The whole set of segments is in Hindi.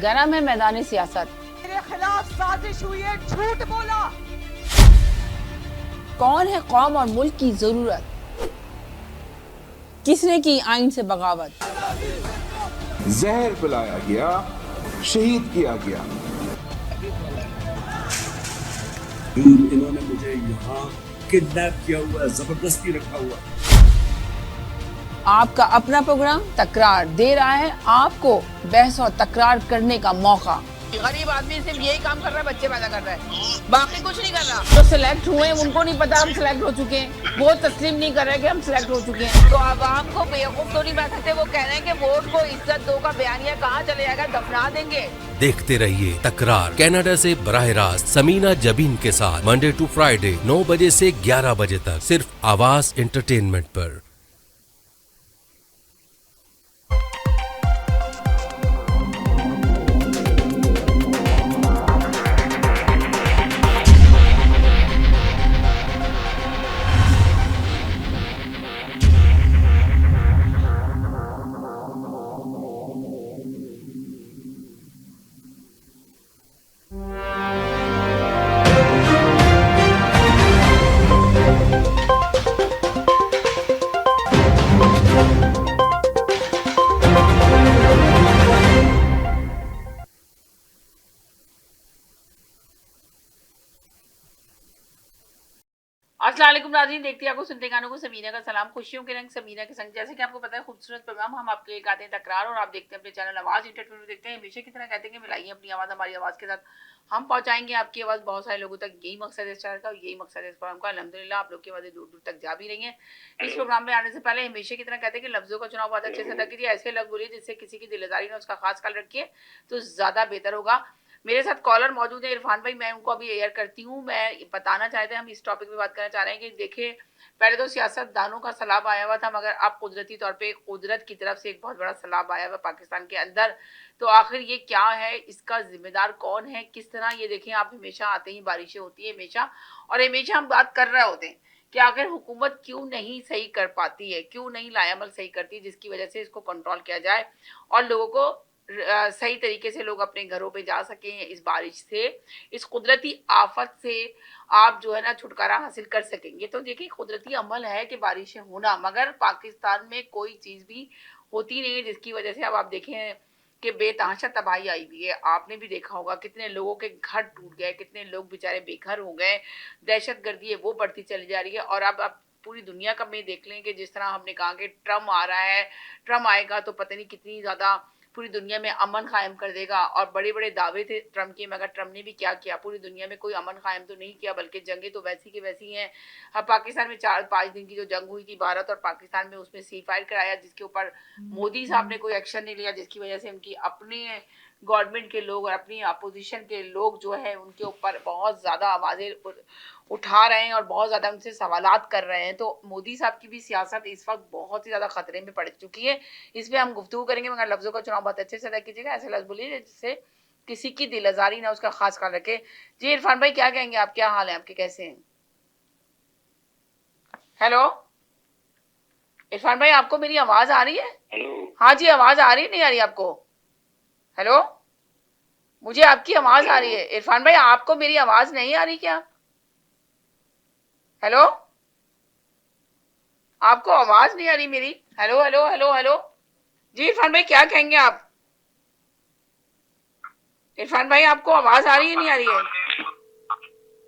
गरम है मैदानी सियासत। मेरे खिलाफ साजिश हुई है, झूठ बोला। कौन है कौम और मुल्क की जरूरत? किसने की आइन से बगावत? जहर पिलाया गया, शहीद किया गया। इन्होंने मुझे यहाँ किडनैप किया हुआ है, जबरदस्ती रखा हुआ है। आपका अपना प्रोग्राम तकरार दे रहा है आपको बहस और तकरार करने का मौका। गरीब आदमी सिर्फ यही काम कर रहा है, बच्चे पैदा कर रहा है, बाकी कुछ नहीं कर रहा। जो सिलेक्ट हुए उनको नहीं पता हम सिलेक्ट हो चुके हैं, वो तस्लीम नहीं कर रहे कि हम सिलेक्ट हो चुके हैं। तो आवाम को बेवकूफ तो नहीं बनाते, वो कह रहे हैं कि वोट को इज्जत दो का बयानिया कहाँ चले जाएगा, दफना देंगे। देखते रहिए तकरार कनाडा से बराह रास्त समीना जबीन के साथ मंडे टू फ्राइडे 9 बजे से 11 बजे तक सिर्फ आवाज एंटरटेनमेंट पर। अस्सलाम वालेकुम नाज़रीन, देखते हैं आपको सुनते गानों को समीना का सलाम। खुशियों के रंग समीना के संग। जैसे कि आपको पता है खूबसूरत प्रोग्राम हम आपके लिए गाते हैं तकरार, और आप देखते हैं अपने चैनल आवाज़ इंटरटेनमेंट देखते हैं। हमेशा की तरह कहते हैं कि मिलाइए अपनी आवाज़ हमारी आवाज़ के साथ, हम पहुंचाएंगे आपकी आवाज़ बहुत सारे लोगों तक। यही मकसद है इस चैनल का, यही मकसद है इस प्रोग्राम का। अल्हम्दुलिल्लाह आप लोग की आवाज़ें दूर दूर तक जा भी रही हैं। इस प्रोग्राम में आने से पहले हमेशा की तरह कहते हैं कि लफ्ज़ों का चुनाव बहुत अच्छे से अदा कीजिए। ऐसे लफ्ज़ बोलिए जिससे किसी की दिलदारी ने उसका खास ख्याल रखिए तो ज़्यादा बेहतर होगा। मेरे साथ कॉलर मौजूद है इरफान भाई, मैं उनको अभी एयर करती हूँ। मैं बताना चाहते हैं, हम इस टॉपिक पे बात करना चाह रहे हैं कि देखिए, पहले तो सियासतदानों का सैलाब आया हुआ था, मगर अब कुदरती तौर पे कुदरत की तरफ से एक बहुत बड़ा सैलाब आया हुआ पाकिस्तान के अंदर। तो आखिर ये क्या है, इसका जिम्मेदार कौन है, किस तरह? ये देखें आप, हमेशा आते ही बारिशें होती है हमेशा, और हमेशा हम बात कर रहे होते हैं कि आखिर हुकूमत क्यों नहीं सही कर पाती है, क्यों नहीं लायामल सही करती है, जिसकी वजह से इसको कंट्रोल किया जाए और लोगों को सही तरीके से लोग अपने घरों पे जा सकें, इस बारिश से, इस कुदरती आफत से आप जो है ना छुटकारा हासिल कर सकेंगे। तो देखिए, कुदरती अमल है कि बारिशें होना, मगर पाकिस्तान में कोई चीज़ भी होती नहीं है जिसकी वजह से अब आप देखें कि बेतहाशा तबाही आई हुई है। आपने भी देखा होगा कितने लोगों के घर टूट गए, कितने लोग बेचारे बेघर हो गए, दहशत गर्दी है वो बढ़ती चली जा रही है। और अब पूरी दुनिया का में देख लें कि जिस तरह हमने कहा कि ट्रम्प आ रहा है, ट्रम्प आएगा तो पता नहीं कितनी ज़्यादा पूरी दुनिया में अमन कायम कर देगा, और बड़े बड़े दावे थे ट्रम्प के, मगर ट्रम्प ने भी क्या किया, पूरी दुनिया में कोई अमन कायम तो नहीं किया, बल्कि जंगें तो वैसी की वैसी हैं। अब पाकिस्तान में 4-5 दिन की जो जंग हुई थी भारत और पाकिस्तान में, उसमें सी फायर कराया, जिसके ऊपर मोदी साहब ने कोई एक्शन नहीं लिया, जिसकी वजह से उनकी अपने गवर्नमेंट के लोग और अपनी अपोजिशन के लोग जो है उनके ऊपर बहुत ज़्यादा आवाज़ें उठा रहे हैं और बहुत ज़्यादा उनसे सवालात कर रहे हैं। तो मोदी साहब की भी सियासत इस वक्त बहुत ही ज़्यादा खतरे में पड़ चुकी है। इस पर हम गुफ्तगू करेंगे, मगर लफ्ज़ों का चुनाव बहुत अच्छे से अदा कीजिएगा। ऐसे लफ्ज़ बोलिए जिससे किसी की दिल आज़ारी ना उसका खास ख्याल रखे। जी इरफान भाई, क्या कहेंगे आप? क्या हाल है आपके, कैसे हैं? हेलो इरफान भाई, आपको मेरी आवाज़ आ रही है? हेलो। हाँ जी, आवाज़ आ रही है, नहीं आ रही आपको? हेलो, मुझे आपकी आवाज़ आ रही है। इरफान भाई, आपको मेरी आवाज़ नहीं आ रही क्या? हेलो, आपको आवाज नहीं आ रही मेरी? Hello hello hello hello. जी इरफान भाई, क्या कहेंगे आप? इरफान भाई, आपको आवाज आ रही है, नहीं आ रही है?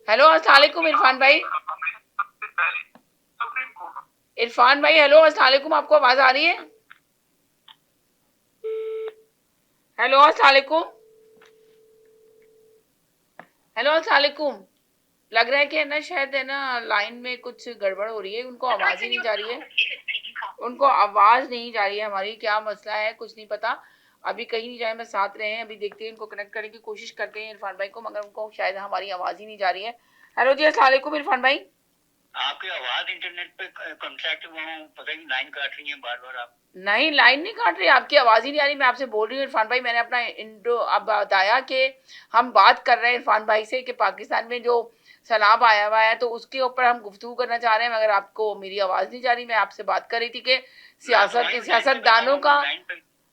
हेलो, अस्सलाम वालेकुम इरफान भाई। इरफान भाई हेलो, अस्सलाम वालेकुम, आपको आवाज आ रही है? हेलो, अस्सलाम वालेकुम। हेलो, अस्सलाम वालेकुम। लग रहा है कि है ना, शायद है ना लाइन में कुछ गड़बड़ हो रही है, उनको आवाज ही नहीं जा रही है, उनको आवाज नहीं जा रही है हमारी। क्या मसला है कुछ नहीं पता, अभी कहीं नहीं जाए, मैं साथ रहे हैं। अभी देखते हैं, इनको कनेक्ट करने की कोशिश करते हैं इरफान भाई को, मगर उनको शायद हमारी आवाज ही नहीं जा रही है। हेलो जी, अस्सलाम वालेकुम इरफान भाई। आपकी आवाज इंटरनेट पे कॉन्टैक्ट हुआ हूँ, पता नहीं लाइन काट रही है बार बार आप। नहीं, लाइन नहीं काट रही, आपकी आवाज ही नहीं आ रही। मैं आपसे बोल रही हूँ इरफान भाई, मैंने अपना इंट्रो अब बताया कि हम बात कर रहे हैं इरफान भाई से कि पाकिस्तान में जो सैलाब आया हुआ है तो उसके ऊपर हम गुफ्तगू करना चाह रहे हैं, मगर आपको मेरी आवाज नहीं जा रही। मैं आपसे बात कर रही थी कि सियासतदानों का,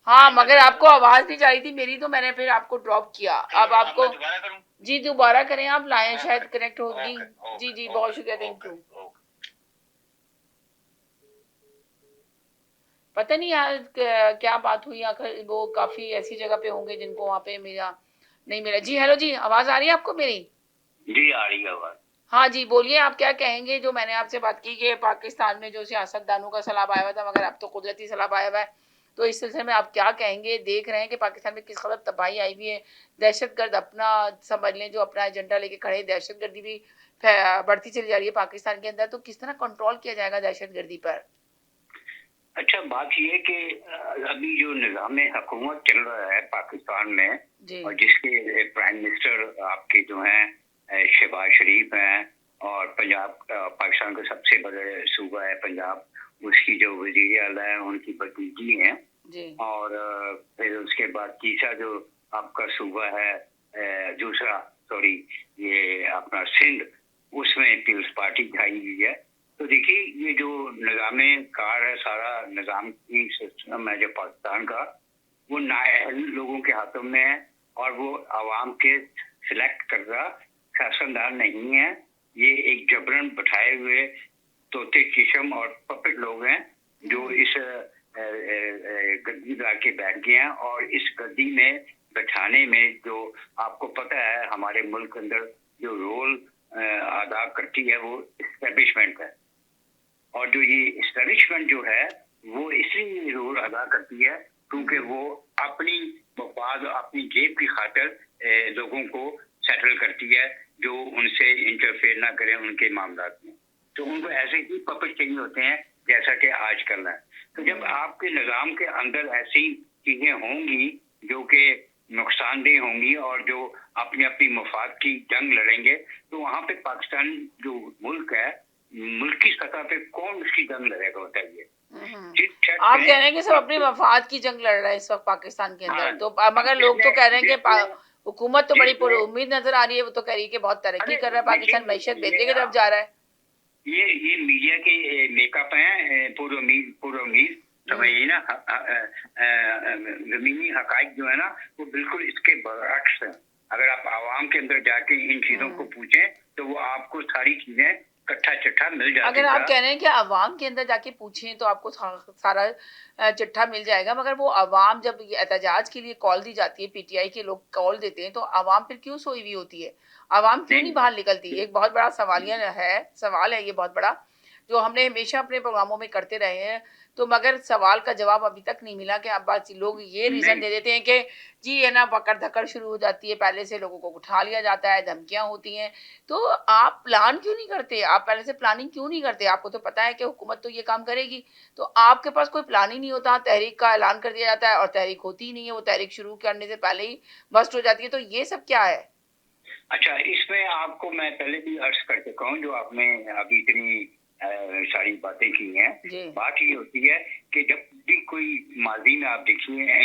हाँ, मगर आपको आवाज नहीं जा रही थी मेरी, तो मैंने फिर आपको ड्रॉप किया। अब आपको मैं दोबारा करूं? जी दोबारा करें, आप लाएं, शायद कनेक्ट होगी। ओके, ओके, जी जी, ओके, बहुत शुक्रिया, थैंक ओके, यू। ओके। पता नहीं यार क्या बात हुई, आखिर वो काफी ऐसी जगह पे होंगे जिनको वहाँ पे मेरा नहीं मिला। जी हेलो जी, आवाज आ रही है आपको मेरी? जी आ रही है आवाज। हाँ जी, बोलिए, आप क्या कहेंगे? जो मैंने आपसे बात की कि पाकिस्तान में जो सियासतदानों का सैलाब आया हुआ था, मगर अब तो कुदरती सैलाब आया हुआ है, तो इस सिलसिले में आप क्या कहेंगे? देख रहे हैं कि पाकिस्तान में किस कदर तबाही आई हुई है, दहशतगर्द अपना समझ लें, जो अपना एजेंडा लेके खड़े, दहशतगर्दी भी बढ़ती चली जा रही है पाकिस्तान के अंदर, तो किस तरह कंट्रोल किया जाएगा दहशतगर्दी पर? अच्छा, बात यह है कि अभी जो निज़ाम हुकूमत चल रहा है पाकिस्तान में, जी और जिसके प्राइम मिनिस्टर आपके जो हैं शहबाज शरीफ हैं, और पंजाब पाकिस्तान का सबसे बड़ा सूबा है पंजाब, उसकी जो वज़ीर आला है उनकी भतीजी हैं, जी और फिर उसके बाद तीसरा जो आपका सूबा है, दूसरा सॉरी ये अपना सिंध, उसमें पीपल्स पार्टी आई हुई है। तो देखिए, ये जो निज़ाम कार है, सारा निज़ाम की सिस्टम है जो पाकिस्तान का, वो नाअहल लोगों के हाथों में है, और वो आवाम के सिलेक्ट कर रहा शासनदार नहीं है। ये एक जबरन बैठाए हुए तोते किस्म और पपेट लोग हैं जो इस गद्दी ला के बैठ गए हैं, और इस गद्दी में बैठाने में जो आपको पता है हमारे मुल्क के अंदर जो रोल अदा करती है वो इस्टेब्लिशमेंट है, और जो ये इस्टेब्लिशमेंट जो है वो इसलिए रोल अदा करती है क्योंकि वो अपनी मफाद, अपनी जेब की खातिर लोगों को सेटल करती है जो उनसे इंटरफेयर ना करें उनके मामलात में। तो उनको ऐसे ही पपेट चाहिए होते हैं जैसा कि आजकल है। तो जब आपके निज़ाम के अंदर ऐसी चीजें होंगी जो कि नुकसानदेह होंगी और जो अपनी अपनी मफाद की जंग लड़ेंगे, तो वहाँ पे पाकिस्तान जो मुल्क है, मुल्क की सतह पे कौन उसकी जंग लड़ेगा बताइए? आप कह रहे हैं कि सब अपने मफाद की जंग लड़ रहे हैं इस वक्त पाकिस्तान के अंदर, हाँ, तो मगर लोग तो कह रहे हैं कि हुकूमत तो बड़ी जिसमें- उम्मीद नजर आ रही है, वो तो कह रही है कि बहुत तरक्की कर रहा है पाकिस्तान, देखिए, मैशत बेहतरी की तरफ जा रहा है। ये मीडिया के मेकअप हैं, पूर्व उम्मीद समझिए ना। जमीनी हकाइक जो है ना वो बिल्कुल इसके बरअक्स है। अगर आप आवाम के अंदर जाके इन चीजों को पूछें तो वो आपको सारी चीजें कट्ठा चिट्ठा मिल जाती है। अगर आप कह रहे हैं कि अवाम के अंदर जाके पूछें तो आपको सारा चिट्ठा मिल जाएगा, मगर वो अवाम जब एहतजाज के लिए कॉल दी जाती है, पीटीआई के लोग कॉल देते हैं, तो अवाम फिर क्यों सोई हुई होती है? अवाम क्यों नहीं बाहर निकलती? एक बहुत बड़ा सवाल है ये बहुत बड़ा, जो हमने हमेशा अपने प्रोग्रामों में करते रहे हैं, तो मगर सवाल का जवाब अभी तक नहीं मिला कि अब बात लोग ये रीजन दे देते हैं कि जी ये ना पकड़ धकड़ शुरू हो जाती है, पहले से लोगों को उठा लिया जाता है, धमकियां होती हैं। तो आप प्लान क्यों नहीं करते? आप पहले से प्लानिंग क्यों नहीं करते? आपको तो पता है कि हुकूमत तो ये काम करेगी, तो आपके पास कोई प्लान ही नहीं होता, तहरीक का ऐलान कर दिया जाता है और तहरीक होती ही नहीं है, वो तहरीक शुरू करने से पहले ही बस्ट हो जाती है। तो ये सब क्या है? अच्छा, इसमें आपको मैं पहले भी अर्ज कर चुका हूँ, जो आपने अभी इतनी सारी बातें की हैं। बात ये होती है कि जब भी कोई माजी में आप देखिए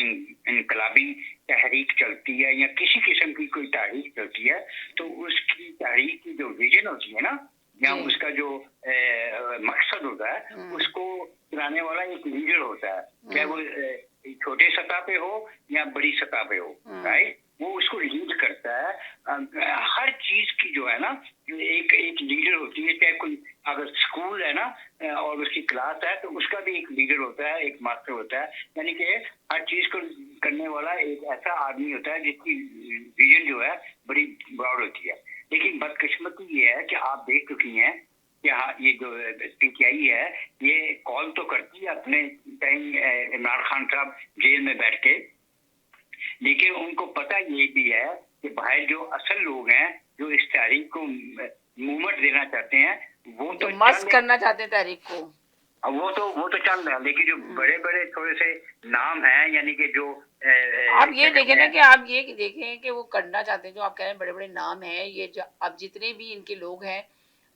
इनकलाबी तहरीक चलती है या किसी किस्म की कोई तहरीक चलती है, तो उसकी तहरीक की जो विजन होती है ना, या उसका जो मकसद होता है, उसको चलाने वाला एक लीडर होता है, चाहे वो छोटे सतह पे हो या बड़ी सतह पे हो, राइट? वो उसको लीड करता है। हर चीज की जो है ना एक लीडर होती है, चाहे कोई अगर स्कूल है ना और उसकी क्लास है तो उसका भी एक लीडर होता है, एक मास्टर होता है, यानी कि हर चीज को करने वाला एक ऐसा आदमी होता है जिसकी विजन जो है बड़ी ब्रॉड होती है। लेकिन बदकिस्मती ये है कि आप देख चुकी हैं कि हाँ, ये जो पीटीआई है ये कॉल तो करती है अपने टाइम इमरान खान साहब जेल में बैठ के, लेकिन उनको पता ये भी है कि बाहर जो असल लोग हैं जो इस तहरीक को मूवमेंट देना चाहते हैं, वो तो मस्त करना चाहते हैं तहरीक को, वो तो चल रहा है। लेकिन जो बड़े बड़े थोड़े से नाम हैं, यानी कि जो आप ये देखें ना कि आप ये देखें कि वो करना चाहते हैं, जो आप कह रहे हैं बड़े बड़े नाम हैं, ये जो अब जितने भी इनके लोग हैं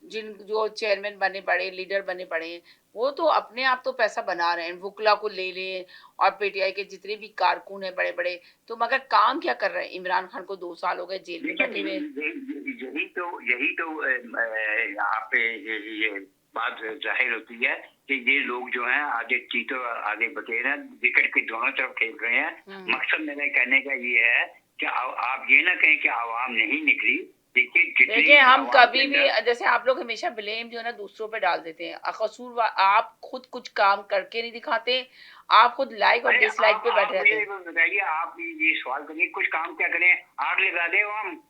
जो चेयरमैन बने पड़े, लीडर बने पड़े, वो तो अपने आप तो पैसा बना रहे हैं, वुकला को ले लें और पीटीआई के जितने भी कारकुन हैं बड़े बड़े, तो मगर काम क्या कर रहे हैं? इमरान खान को 2 साल हो गए जेल में बैठे हुए। यही तो यहाँ पे ये बात जाहिर होती है कि ये लोग जो हैं आगे चीतों आगे बतेर हैं, विकेट के दोनों तरफ खेल रहे हैं। मकसद मेरा कहने का ये है कि आप ये ना कहें कि आवाम नहीं निकली। देखिए हम कभी भी, जैसे आप लोग हमेशा ब्लेम जो है ना दूसरों पे डाल देते हैं, कसूर आप खुद कुछ काम करके नहीं दिखाते, आप खुद लाइक और डिसलाइक पे बैठे रहते हैं। बताइए, आप ये सवाल करिए, कुछ काम क्या करें? आग लगा दे, हम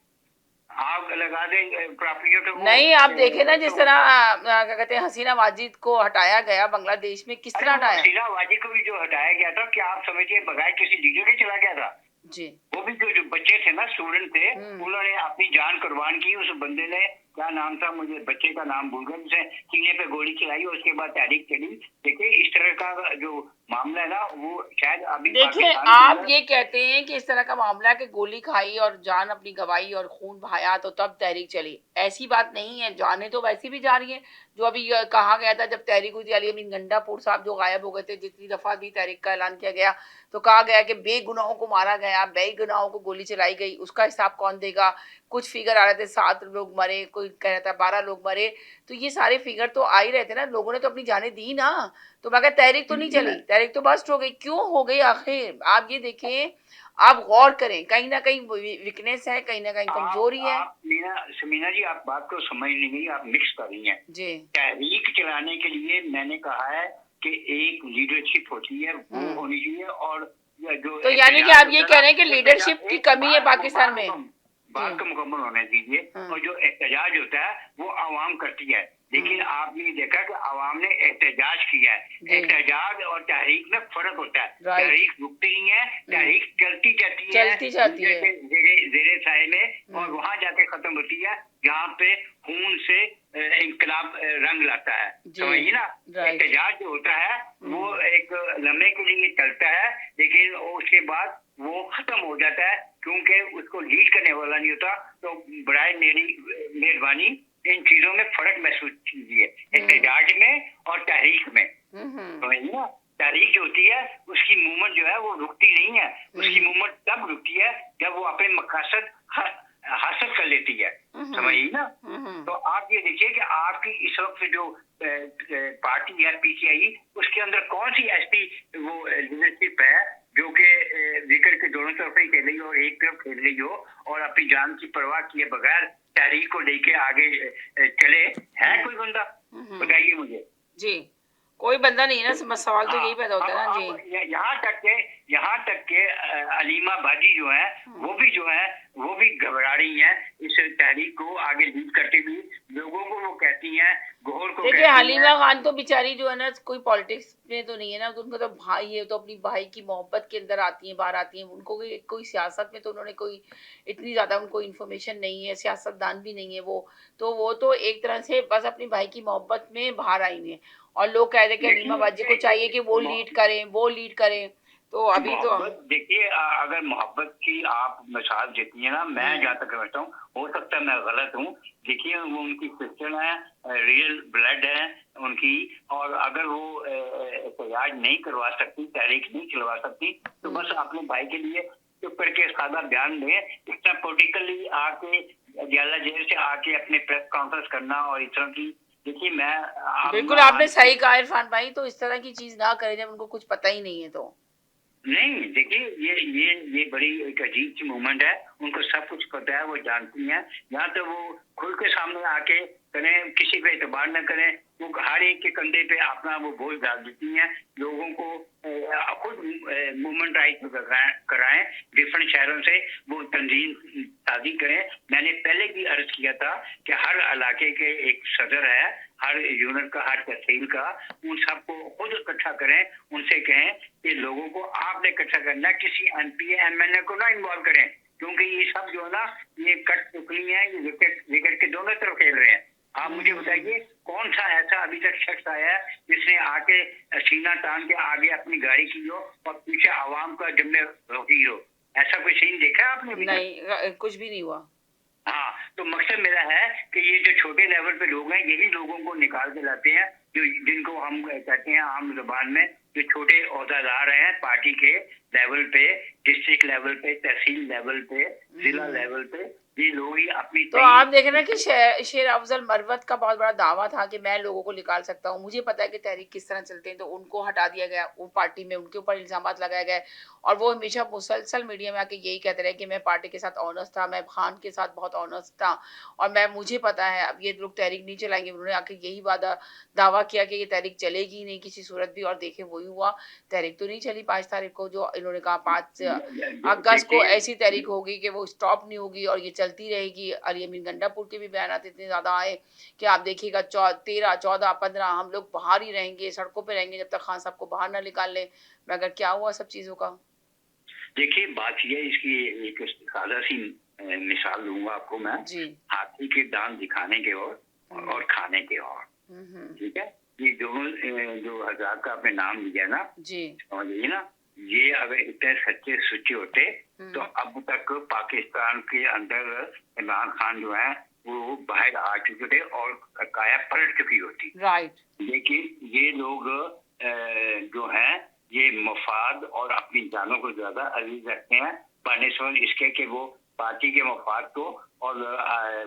आग लगा दे प्रॉपर्टियों को। नहीं, आप देखे ना जिस तरह क्या कहते हैं हसीना वाजिद को हटाया गया बांग्लादेश में, किस तरह हटाया? हसीना वाजिद को भी जो हटाया गया था, क्या आप समझिए बगैर किसी लीडर के चला गया था जी? वो भी जो बच्चे थे ना, स्टूडेंट थे, उन्होंने अपनी जान कुर्बान की। उस बंदे ने, क्या नाम था, मुझे बच्चे का नाम भूल गया, जिसे सीने पे गोली चलाई और उसके बाद तहरीक चली। देखिए इस तरह का जो मामला है ना, वो शायद अभी देखिए आप ये कहते हैं कि इस तरह का मामला कि गोली खाई और जान अपनी गवाई और खून बहाया तो तब तहरीक चली, ऐसी बात नहीं है। जाने तो वैसी भी जा रही है। जो अभी कहा गया था जब तहरीक हुई थी, अली अमीन गंडापुर साहब जो गायब हो गए थे, जितनी दफा भी तहरीक का ऐलान किया गया तो कहा गया कि बेगुनाहों को मारा गया, बेगुनाहों को गोली चलाई गई, उसका हिसाब कौन देगा? कुछ फिगर आ रहे थे 7 लोग मरे, कोई कह रहा था 12 लोग मरे, तो ये सारे फिगर तो आ ही रहे थे ना। लोगों ने तो अपनी जानें दी ना, तो मैं तहरीक तो नहीं चली, तहरीक तो बस्ट हो गई। क्यों हो गई आखिर? आप ये देखें, आप गौर करें, कहीं ना कहीं वीकनेस है, कहीं ना कहीं कमजोरी है। समीना जी, आप बात को समझ नहीं गई, आप मिक्स कर रही हैं जी। तहरीक चलाने के लिए मैंने कहा है कि एक लीडरशिप होती है, वो होनी चाहिए। और जो तो यानी कि आप ये कह रहे हैं कि लीडरशिप की कमी है पाकिस्तान में? बात को मुकम्मल होने दीजिए। और जो एहतजाज होता है वो आवाम करती है, लेकिन आपने देखा कि आवाम ने एहतजाज किया है। एहतजाज और तहरीक में फर्क होता है। तहरीक रुकती नहीं है, तहरीक चलती जाती है ज़ेरे साए में, और वहां जाके खत्म होती है जहाँ पे खून से इंकलाब रंग लाता है। समझिए ना, एहतजाज जो होता है वो एक लम्हे के लिए चलता है, लेकिन उसके बाद वो खत्म हो जाता है, क्योंकि उसको लीड करने वाला नहीं होता। तो बराए मेहरबानी इन चीजों में फर्क महसूस कीजिए, एहतजाज में और तहरीक में। समझिए ना, तहरीक जो होती है उसकी मूवमेंट जो है वो रुकती नहीं है। उसकी मूवमेंट तब रुकती है जब वो अपने मकसद हासिल कर लेती है। समझिए ना। तो आप ये देखिए कि आपकी इस वक्त जो पार्टी है पीसीआई, उसके अंदर कौन सी ऐसी वो लीडरशिप है जो कि विकेट के दोनों तरफ ही खेल रही हो और एक तरफ खेल रही हो और अपनी जान की परवाह किए बगैर तहरीक को लेके आगे चले? है कोई बंदा? बताइए मुझे। जी, कोई बंदा नहीं है ना। सवाल तो यही पैदा होता है ना जी। यहाँ तक के अलीमा बाजी जो है वो भी घबरा रही हैं इस तहरीक को आगे लीड करते हुए। लोगों को वो कहती हैं, गौहर को देखिए हलीमा खान तो बेचारी जो है ना कोई पॉलिटिक्स में तो नहीं है ना, तो उनका तो भाई है, तो अपनी भाई की मोहब्बत के अंदर आती है, बाहर आती है। उनको कोई सियासत में तो उन्होंने कोई इतनी ज्यादा उनको इन्फॉर्मेशन नहीं है, सियासतदान भी नहीं है वो तो एक तरह से बस अपनी भाई की मोहब्बत में बाहर आई है। और लोग कह रहे कि हलीमा बाजी को चाहिए कि वो लीड करें। तो अभी तो देखिए, अगर मोहब्बत की आप मिसाल देती है ना, मैं जहाँ तक समझता हूँ, हो सकता है मैं गलत हूँ। देखिए वो उनकी सिस्टर है, रियल ब्लड है उनकी, और अगर वो एहतजाज नहीं करवा सकती, तहरीक नहीं चलवा सकती, तो बस अपने भाई के लिए चुप करके सादा बयान दें। इतना पोलिटिकली आके जियाला जेल से आके अपने प्रेस कॉन्फ्रेंस करना और इस तरह की, देखिए मैं बिल्कुल आपने सही कहा इरफान भाई, तो इस तरह की चीज ना करें जब उनको कुछ पता ही नहीं है। तो नहीं, देखिए ये बड़ी एक अजीब सी मूवमेंट है। उनको सब कुछ पता है, वो जानती हैं। यहाँ तो वो खुल के सामने आके करें, किसी पे एतबार न करें, वो हर एक के कंधे पे अपना वो बोझ डाल देती हैं। लोगों को खुद मूवमेंट राइट कराएं, डिफरेंट शहरों से वो तंजीम शादी करें। मैंने पहले भी अर्ज किया था कि हर इलाके के एक सदर है, हर यूनिट का, हर तहसील का, उन सबको खुद इकट्ठा करें, उनसे कहें कि लोगों को आपने इकट्ठा करना, किसी एमपी एमएलए को ना इन्वॉल्व करें, क्योंकि ये सब जो है ना, ये कट टुकड़ी है, ये विकेट के दोनों तरफ खेल रहे हैं। आप मुझे बताइए कौन सा ऐसा अभी तक शख्स आया है जिसने आके सीना तान के आगे अपनी गाड़ी की हो और पीछे आवाम का जमने रोकी हो? ऐसा कोई सीन देखा है आपने? नहीं, कुछ भी नहीं हुआ। हाँ, तो मकसद मेरा है कि ये जो छोटे लेवल पे लोग हैं, यही लोगों को निकाल के लाते हैं, जो जिनको हम कहते हैं आम जुबान में जो छोटे ओहदेदार हैं पार्टी के लेवल पे, डिस्ट्रिक्ट लेवल पे, तहसील लेवल पे, जिला लेवल पे, ये लोग ही अपनी तो आप देख रहे हैं कि शेर अफजल मरवत का बहुत बड़ा दावा था कि मैं लोगों को निकाल सकता हूं, मुझे पता है कि तहरीक किस तरह चलते हैं, तो उनको हटा दिया गया, वो पार्टी में उनके ऊपर इल्जामात लगाए गए और वो हमेशा मुसलसल मीडिया में आके यही कहते रहे कि मैं पार्टी के साथ ऑनेस्ट था, मैं खान के साथ बहुत ऑनेस्ट था और मुझे पता है अब ये लोग तहरीक नहीं चलाएंगे। उन्होंने आके यही दावा किया कि ये तहरीक चलेगी नहीं किसी सूरत भी, और देखे वही हुआ, तहरीक तो नहीं चली 5 तारीख को, जो इन्होंने कहा 5 अगस्त को ऐसी तहरीक होगी कि वो स्टॉप नहीं होगी और ये चलती रहेगी। अली अमीन गंडापुर के भी बयान इतने ज्यादा आए कि आप देखिएगा 13, 14, 15 हम लोग बाहर ही रहेंगे, सड़कों पे रहेंगे जब तक खान साहब को बाहर ना निकाल ले। मगर क्या हुआ सब चीजों का? देखिए बात ये, इसकी एक सादा सी मिसाल दूंगा आपको मैं जी। हाथी के दांत दिखाने के और खाने के और, ठीक है, ये दोनों जो हजरात का आपने नाम लिया ना जी, समझिए ना, ये अगर इतने सच्चे सुच्चे होते तो अब तक पाकिस्तान के अंदर इमरान खान जो है वो बाहर आ चुके थे और काया पलट चुकी होती। राइट। लेकिन ये लोग जो हैं ये मफाद और अपनी जानों को ज्यादा अजीज रखते हैं बनस्बत इसके कि वो पार्टी के मफाद को और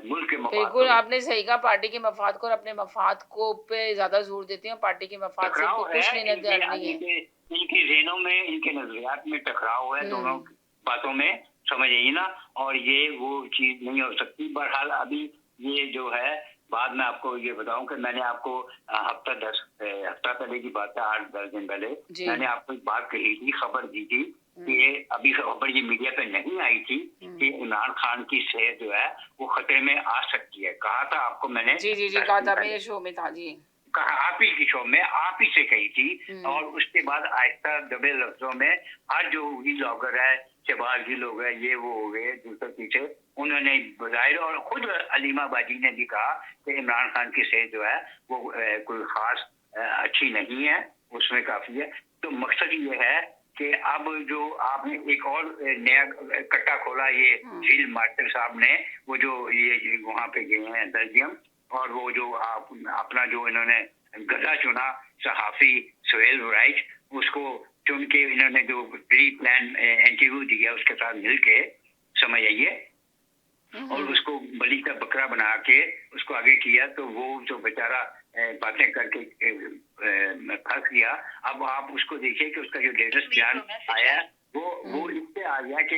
मुल्क के मफाद बिल्कुल को। आपने सही कहा, पार्टी के मफाद को और अपने मफाद को पे ज्यादा जोर देते हैं, पार्टी के मफाद से टकराव कुछ है, लेना देना नहीं है। इनके जहनों में, इनके नजरियात में टकराव है दोनों बातों में, समझ आइए ना, और ये वो चीज नहीं हो सकती। बहरहाल अभी ये जो है, बाद में आपको ये बताऊं कि मैंने आपको हफ्ता पहले की बात है, 8-10 दिन पहले मैंने आपको एक बात कही थी, खबर दी थी कि अभी खबर ये मीडिया पे नहीं आई थी कि इमरान खान की सेहत जो है वो खतरे में आ सकती है। कहा था आपको मैंने, जी जी जी, कहा था मेरे शो में था जी, कहा आप ही की शो में आप ही से कही थी। और उसके बाद आहिस्ता दबे लफ्जों में आज जो ही ब्लॉगर है, शहबाज गिल हो गए, ये वो हो गए दूसरे पीछे, उन्होंने बजाय और खुद अलीमा बाजी ने भी कहा कि इमरान खान की सेहत जो है वो कोई खास अच्छी नहीं है, उसमें काफी है। तो मकसद ये है कि अब जो आपने एक और नया कट्टा खोला, ये फील्ड मार्शल साहब ने, वो जो ये वहाँ पे गए हैं बेल्जियम, और वो जो अपना जो इन्होंने गधा चुना सहाफी सुहेल वराइच, उसको चुन के इन्होंने जो प्री प्लान इंटरव्यू दिया उसके साथ मिलके, समझ आइए, और उसको बलि का बकरा बना के उसको आगे किया, तो वो जो बेचारा बातें करके फंस गया। अब आप उसको देखिए कि उसका जो लेटेस्ट बयान आया वो इससे आ गया कि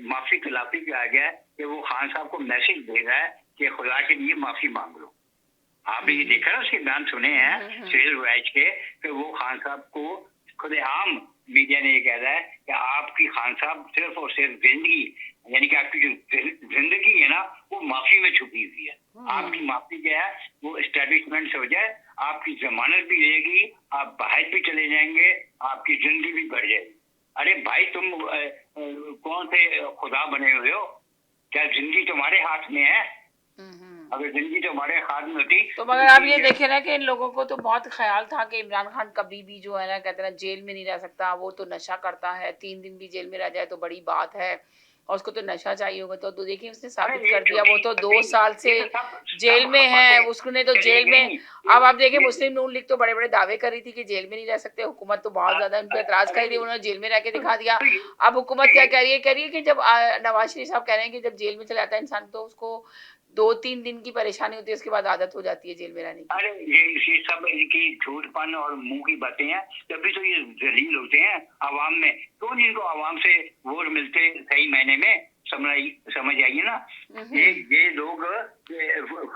माफी खिलाफी पे आ गया कि वो खान साहब को मैसेज दे रहा है कि खुदा के लिए माफी मांग लो। आपने ये देखा ना, उसके बयान सुने हैं सुहेल वराइच के, कि वो खान साहब को खुलेआम मीडिया ने ये कह रहा है कि आपकी खान साहब सिर्फ और सिर्फ जिंदगी, यानी कि आपकी जो जिंदगी है ना वो माफी में छुपी हुई है। आपकी माफी क्या है, वो एस्टेब्लिशमेंट से हो जाए, आपकी जमानत भी रहेगी, आप बाहर भी चले जाएंगे, आपकी जिंदगी भी बढ़ जाएगी। अरे भाई तुम कौन से खुदा बने हुए हो? क्या जिंदगी तुम्हारे हाथ में है? अगर जिंदगी तुम्हारे हाथ में होती तो मगर आप ये देखे ना कि इन लोगों को तो बहुत ख्याल था कि इमरान खान कभी भी जो है ना, कहते हैं ना, जेल में नहीं रह सकता, वो तो नशा करता है, 3 दिन भी जेल में रह जाए तो बड़ी बात है, और उसको तो नशा चाहिए होगा। तो देखिए उसने साबित कर दिया, वो तो 2 साल से जेल में है, उसने तो जेल में, अब आप देखिए मुस्लिम नून लीग तो बड़े बड़े दावे कर रही थी कि जेल में नहीं रह सकते, हुकूमत तो बहुत ज्यादा उन पर एतराज कर रही थी, उन्होंने जेल में रह के दिखा दिया। अब हुकूमत क्या कह रही है कि जब नवाज शरीफ साहब कह रहे हैं कि जब जेल में चला जाता है इंसान तो उसको 2-3 दिन की परेशानी होती है, उसके बाद आदत हो जाती है जेल में रहने की। अरे ये सब इनकी झूठपन और मुंह की बातें हैं, तभी तो ये जलील होते हैं आवाम में। तो इनको आवाम से वोट मिलते सही महीने में, समझ आइए ना। ये लोग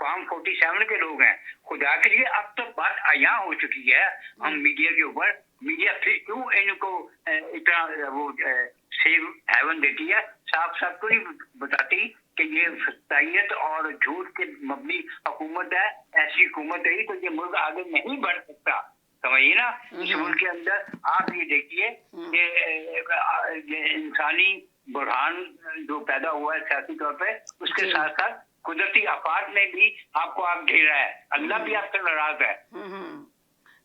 फॉर्म 47 के लोग हैं, खुदा के लिए। अब तो बात आया हो चुकी है हम मीडिया के ऊपर, मीडिया फिर क्यों इनको इतना वो सेव हेवन देती है, साफ साफ तो नहीं बताती कि ये फसाइयत और झूठ के मबनी हुकूमत है। ऐसी हुकूमत रही तो ये मुल्क आगे नहीं बढ़ सकता, समझिए ना। इस मुल्क के अंदर आप ये देखिए कि इंसानी बुरहान जो पैदा हुआ है सियासी तौर पे, उसके साथ साथ कुदरती आफात में भी आपको आप घेरा है, अल्लाह भी आपसे नाराज है।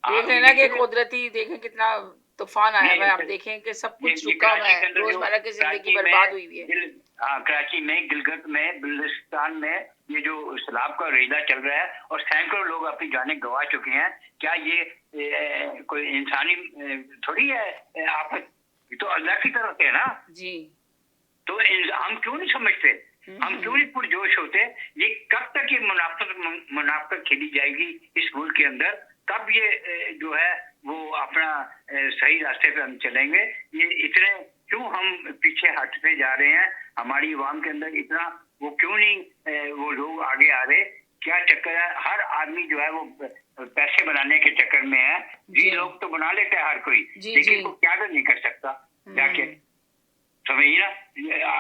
देख लेना कि कुदरती, देखें कितना तूफान आया हुआ है, आप देखें कि सब कुछ रुका हुआ है, रोजमर्रा की जिंदगी बर्बाद हुई है। हाँ, कराची में, गिलगित में, बलूचिस्तान में ये जो सैलाब का रेला चल रहा है और सैकड़ों लोग अपनी जानें गंवा चुके हैं। क्या ये कोई इंसानी थोड़ी है आफत? ये तो अल्लाह की तरफ से है ना। जी। तो हम क्यों नहीं समझते, हम क्यों नहीं पुरजोश होते? ये कब तक ये मुनाफत खेली जाएगी इस मुल्क के अंदर? कब ये जो है वो अपना सही रास्ते पे हम चलेंगे? ये इतने क्यों हम पीछे हटते जा रहे हैं? हमारी अवाम के अंदर इतना वो क्यों नहीं वो लोग आगे आ रहे? क्या चक्कर है? हर आदमी जो है वो पैसे बनाने के चक्कर में है। जी, लोग तो बना लेते हैं हर कोई, लेकिन वो क्या नहीं कर सकता जाके, समझिए ना।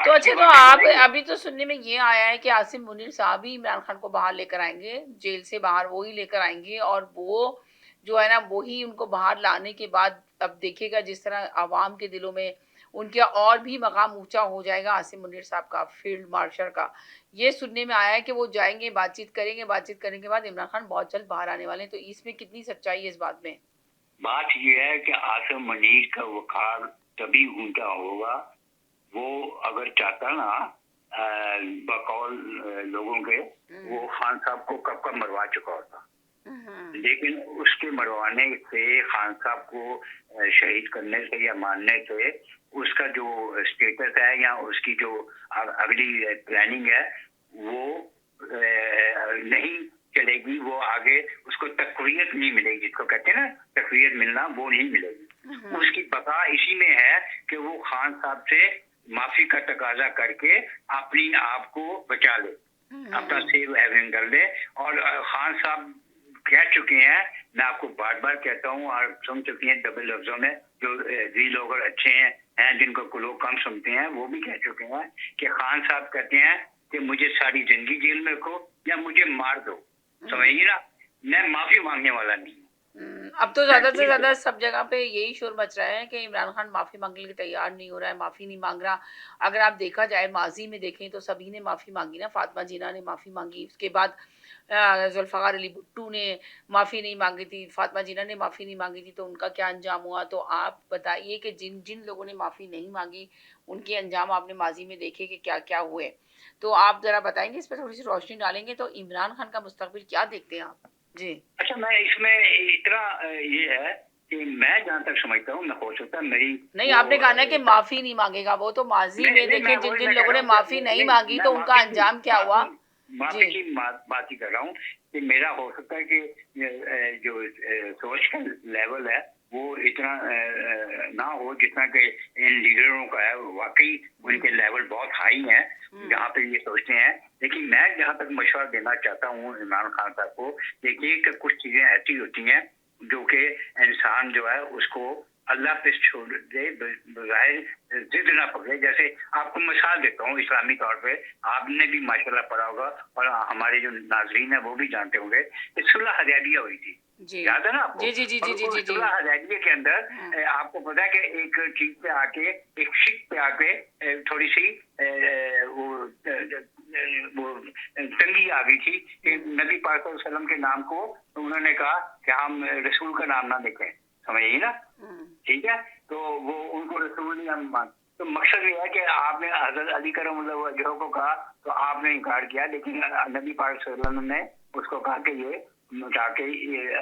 तो अच्छा, तो आप अभी तो सुनने में ये आया है कि आसिम मुनीर साहब ही इमरान खान को बाहर लेकर आएंगे, जेल से बाहर वो ही लेकर आएंगे, और वो जो है ना वो ही उनको बाहर लाने के बाद अब देखिएगा जिस तरह आवाम के दिलों में उनका और भी मकाम ऊंचा हो जाएगा आसिम मुनीर साहब का, फील्ड मार्शल का। ये सुनने में आया है कि वो जाएंगे, बातचीत करेंगे, बातचीत करने के बाद इमरान खान बहुत जल्द बाहर आने वाले हैं। तो इसमें कितनी सच्चाई है इस बात में? बात ये है कि आसिम मुनीर का वकार तभी ऊंचा होगा वो अगर चाहता ना बकौल लोगों के, वो खान साहब को कब का मरवा चुका होता। लेकिन उसके मरवाने से, खान साहब को शहीद करने से या मारने से उसका जो स्टेटस है या उसकी जो अगली प्लानिंग है वो नहीं चलेगी। वो आगे उसको तकवीयत नहीं मिलेगी, जिसको कहते हैं ना तकवीयत मिलना, वो नहीं मिलेगी। उसकी बका इसी में है कि वो खान साहब से माफी का तकाजा करके अपनी आप को बचा ले, अपना सेव हैविंग कर ले। और खान साहब कह चुके हैं, मैं आपको बार बार कहता हूँ और सुन चुकी हैं डबल लफ्जों में, जो जी लोग अच्छे हैं जिनको लोग कम सुनते हैं, वो भी कह चुके हैं कि खान साहब कहते हैं कि मुझे सारी जिंदगी जेल में रखो या मुझे मार दो, समझिए ना, मैं माफी मांगने वाला नहीं। अब तो ज्यादा से ज्यादा सब जगह पे यही शोर मच रहा है कि इमरान खान माफी मांगने के लिए तैयार नहीं हो रहा है, माफी नहीं मांग रहा। अगर आप देखा जाए माजी में देखें तो सभी ने माफी मांगी ना, फातिमा जीना ने माफी मांगी, उसके बाद जुल्फकार अली भुट्टो ने माफी नहीं मांगी थी, फातिमा जीना ने माफी नहीं मांगी थी, तो उनका क्या अंजाम हुआ? तो आप बताइए कि जिन जिन लोगों ने माफी नहीं मांगी उनके अंजाम आपने माजी में देखे कि क्या क्या हुए। तो आप जरा बताएंगे, इस पर थोड़ी सी रोशनी डालेंगे। तो इमरान खान का मुस्तकबिल क्या देखते हैं आप? जी। अच्छा, मैं इसमें इतना ये है कि मैं जहाँ तक समझता हूँ, मैं हो सकता है मेरी नहीं, आपने कहा ना कि माफी नहीं मांगेगा वो, तो माजी में देखें जिन जिन लोगों ने माफी नहीं मांगी तो उनका अंजाम क्या हुआ? माफी की बात ही कर रहा हूँ कि मेरा हो सकता है कि जो सोच का लेवल है वो इतना ना हो जितना कि इन लीडरों का है। वाकई उनके लेवल बहुत हाई है जहाँ पे ये सोचते हैं। लेकिन मैं जहाँ तक मशवरा देना चाहता हूँ इमरान खान साहब को, देखिए कि कुछ चीजें ऐसी होती हैं जो कि इंसान जो है उसको अल्लाह पे छोड़ दे, बजाय जिद ना पकड़े। जैसे आपको मिसाल देता हूँ इस्लामी तौर पे, आपने भी माशाल्लाह पढ़ा होगा और हमारे जो नाजरीन है वो भी जानते होंगे कि सुलह हदैबिया हुई थी, याद है ना आपको? जी जी जी जी जी जी। सुलह हदैबिया के अंदर आपको पता है कि एक चीज पे आके, एक शिक पे आके थोड़ी सी वो तंगी आ गई थी कि नबी पाक सल्लल्लाहु अलैहि वसल्लम के नाम को उन्होंने कहा कि हम रसूल का नाम ना लिखें, समझिए ना, ठीक है? तो वो उनको रसूल नहीं हम मान, तो मकसद ये है कि आपने हजरत अली करम वजह को कहा तो आपने इनकार किया, लेकिन नबी पाक सल्लल्लाहु अलैहि वसल्लम ने उसको कहा कि ये जाके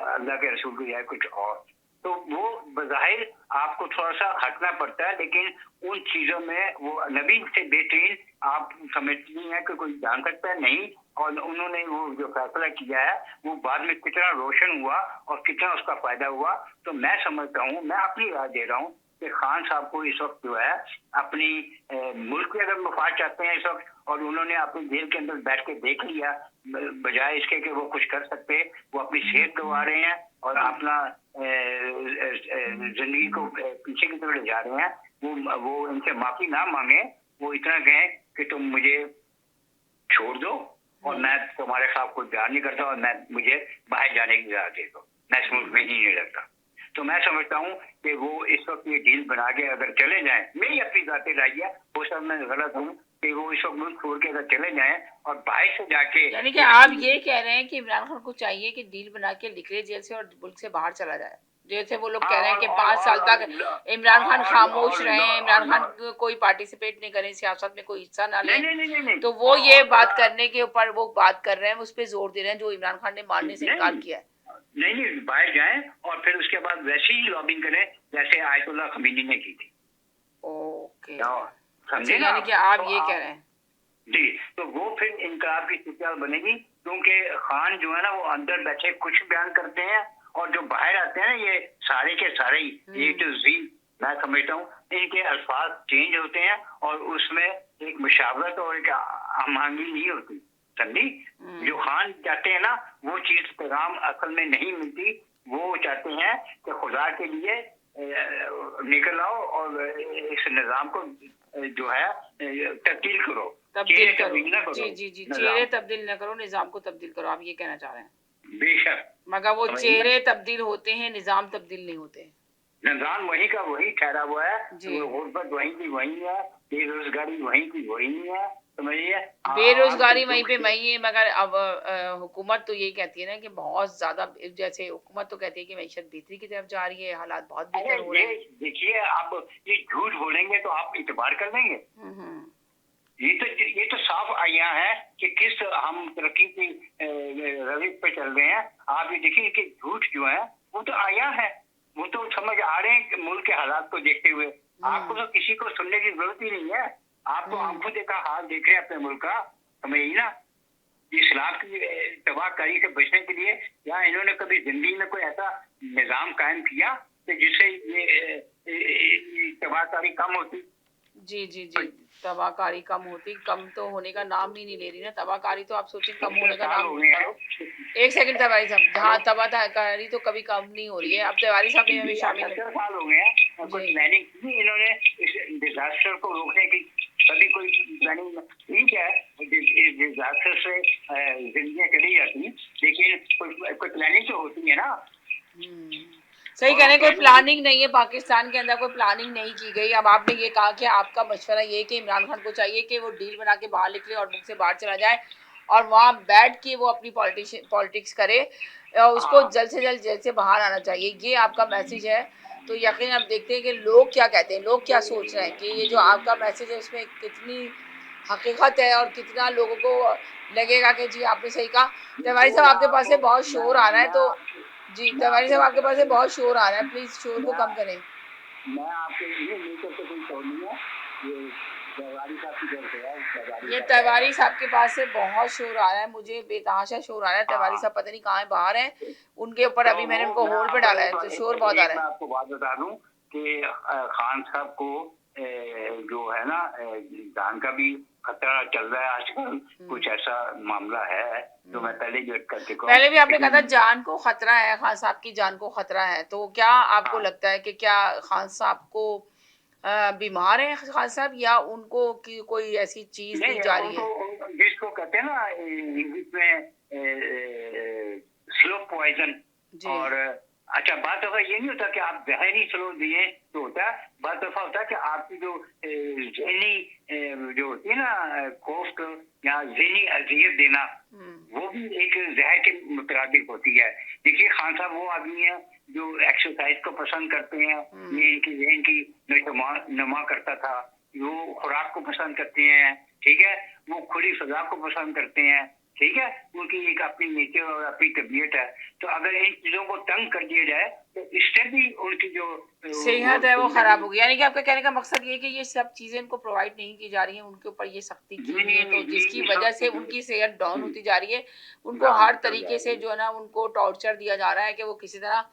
अल्लाह के रसूल को या कुछ और। तो वो बज़ाहिर आपको थोड़ा सा हटना पड़ता है, लेकिन उन चीजों में वो नबी से बेहतरीन आप समझती हैं कि कोई जान सकता है नहीं। और उन्होंने वो जो फैसला किया है वो बाद में कितना रोशन हुआ और कितना उसका फायदा हुआ। तो मैं समझता हूँ, मैं अपनी राय दे रहा हूँ कि खान साहब को इस वक्त जो है अपनी मुल्क के अगर मफाद चाहते हैं इस वक्त, और उन्होंने अपनी जेल के अंदर बैठ के देख लिया, बजाय इसके कि वो कुछ कर सकते, वो अपनी सेहत गंवा रहे हैं और अपना जिंदगी को पीछे की तरफ ले जा रहे हैं। वो इनसे माफी ना मांगे, वो इतना कहें कि तुम मुझे छोड़ दो और मैं तुम्हारे खिलाफ कोई बयान नहीं करता और मुझे बाहर जाने की इजाजत दे दो, मैं इस मुल्क में ही नहीं रहता। तो मैं समझता हूँ कि वो इस वक्त ये डील बना के अगर चले जाएं, मेरी अपनी जाते राय है, वो सब मैं गलत हूँ कि वो इस वक्त मुल्क छोड़ के अगर चले जाएं और बाहर से जाके, यानी कि आप ये कह रहे हैं कि इमरान खान को चाहिए कि डील बना के निकले जेल से और मुल्क से बाहर चला जाए? जैसे वो लोग हाँ, कह रहे हैं कि और- 5 साल और- तक इमरान खान और- खामोश और- रहे, और- इमरान खान और- कोई पार्टिसिपेट नहीं करें, सियासत में कोई हिस्सा ना नहीं लें, नहीं नहीं नहीं तो वो ये बात और- करने के ऊपर वो बात कर रहे हैं, उस पर जोर दे रहे हैं जो इमरान खान ने मानने से इनकार नहीं, किया है। नहीं बाहर जाएं और फिर उसके बाद वैसे ही लॉबिंग करें जैसे आयतुल्लाह खमीनी ने की थी। ओके, समझे अच्छा, ना? यानी कि आप तो ये कह रहे हैं। जी, तो वो फिर इनकलाब की सूरत बनेगी, क्योंकि खान जो है ना वो अंदर बैठे कुछ बयान करते हैं और जो बाहर आते हैं ना ये सारे के सारे ही A to Z, मैं समझता हूँ इनके अल्फाज चेंज होते हैं और उसमें एक मुशावरत और एक हमआहंगी नहीं होती, समझी? जो खान चाहते हैं ना वो चीज पैगाम असल में नहीं मिलती, वो चाहते हैं कि खुदा के लिए निकल आओ और इस निजाम को जो है तब्दील करो, तब्दील चेहरे करो, तब्दील ना करो, जी जी जी, निजाम। चेहरे तब्दील न करो, निजाम को तब्दील करो, आप ये कहना चाह रहे हैं। बेशक मगर वो समझ चेहरे तब्दील होते हैं, निजाम तब्दील नहीं होते। निजाम वही का वही ठहरा हुआ है, जी। गुर्बत वहीं की वहीं है, बेरोजगारी वहीं की वहीं है, समझिए? बेरोजगारी वहीं पे वहीं है, मगर अब हुकूमत तो यही कहती है ना कि बहुत ज्यादा, जैसे हुकूमत तो कहती है कि मैशत बेहतरी की तरफ जा रही है, हालात बहुत अरे बेहतर हो रहे ये हैं। देखिए, आप ये झूठ बोलेंगे तो आप इतबार कर लेंगे? हम्म। ये तो साफ आया है कि किस हम तरक्की की रवि पे चल रहे हैं। आप ये देखिए कि झूठ जो है वो तो आया है, वो तो समझ आ रहे हैं कि मुल्क के हालात को देखते हुए। आपको तो किसी को सुनने की जरूरत ही नहीं है, आप तो आंखों देखा हाल देख रहे हैं अपने मुल्क का, समझिए ना? इस्लाम की तबाहकारी से बचने के लिए या इन्होंने कभी जिंदगी में कोई ऐसा निजाम कायम किया कि जिससे ये तबाहकारी कम होती? जी जी जी, तबाहकारी कम होती, कम तो होने का नाम ही नहीं ले रही ना तबाहकारी, तो आप सोचें कम होने का साल नाम। हो गए हैं। एक सेकंड तिवारी साहब, हाँ, तबाहकारी तो कभी कम नहीं हो रही है। अब तिवारी साहब ने हमें शामिल 70 साल हो गए हैं और कोई जी। प्लानिंग की इन्होंने इस डिजास्टर को रोकने की? कभी कोई प्लानिंग? ठीक है, इस डिजास्टर से जिंदगियां चली जाती, लेकिन कोई प्लानिंग तो होती है ना? सही कह रहे हैं, कोई प्लानिंग नहीं है, पाकिस्तान के अंदर कोई प्लानिंग नहीं की गई। अब आपने ये कहा कि आपका मशवरा ये है कि इमरान खान को चाहिए कि वो डील बना के बाहर निकले और मुल्क से बाहर चला जाए और वहाँ बैठ के वो अपनी पॉलिटिक्स करे, उसको जल्द से जल्द जेल से बाहर आना चाहिए, ये आपका मैसेज है। तो यकीन अब देखते हैं कि लोग क्या कहते हैं, लोग क्या सोच रहे हैं कि ये जो आपका मैसेज है उसमें कितनी हकीकत है और कितना लोगों को लगेगा कि जी आपने सही कहा। तिवारी साहब आपके पास से बहुत शोर आ रहा है, तो जी तिवारी साहब आपके पास से बहुत शोर आ रहा है, प्लीज शोर को कम करें। मैं आपके लिए लेकर तो कोई शोर नहीं है, ये तिवारी साहब की तरफ से है। ये तिवारी साहब के पास से बहुत शोर आ रहा है, मुझे बेतहाशा शोर आ रहा है। तिवारी साहब पता नहीं कहाँ है, बाहर हैं, उनके ऊपर अभी मैंने उनको होल्ड पे डाला है, तो शोर बहुत आ रहा मैं है। आपको बात बता दूं कि खान साहब को जो है ना जान का भी खतरा चल रहा है आजकल, कुछ ऐसा मामला है जो मैं पहले भी कर चुका हूं। पहले भी आपने कहा था जान को खतरा है, खान साहब की जान को खतरा है, तो क्या आपको लगता है कि क्या खान साहब को बीमार है खान साहब, या उनको की कोई ऐसी चीज दी जा रही है? जिसको कहते हैं ना इंग्लिश में स्लो पॉइजन। और अच्छा, बात दफा ये नहीं होता कि आप जहरी स्लो दिए तो होता है, बात दफा होता है कि आपकी जो जहनी जो होती है ना कोफ्त या जहनी अजियत देना, वो भी एक जहर के मुताबिक होती है। देखिए खान साहब वो आदमी है जो एक्सरसाइज को पसंद करते हैं, ये इनकी नमा करता था, वो खुराक को पसंद करते हैं, ठीक है, वो खुली फजा को पसंद करते हैं, ठीक है, उनकी एक अपनी नेचर और अपनी तबीयत है। तो अगर इन चीजों को तंग कर दिया जाए तो इससे भी उनकी जो सेहत है वो खराब होगी। यानी कि आपका कहने का मकसद ये है कि ये सब चीजें इनको प्रोवाइड नहीं की जा रही हैं, उनके ऊपर ये सख्ती की हुई है, तो जिसकी वजह से उनकी सेहत डाउन होती जा रही है, उनको हर तरीके से जो है ना उनको टॉर्चर दिया जा रहा है कि वो किसी तरह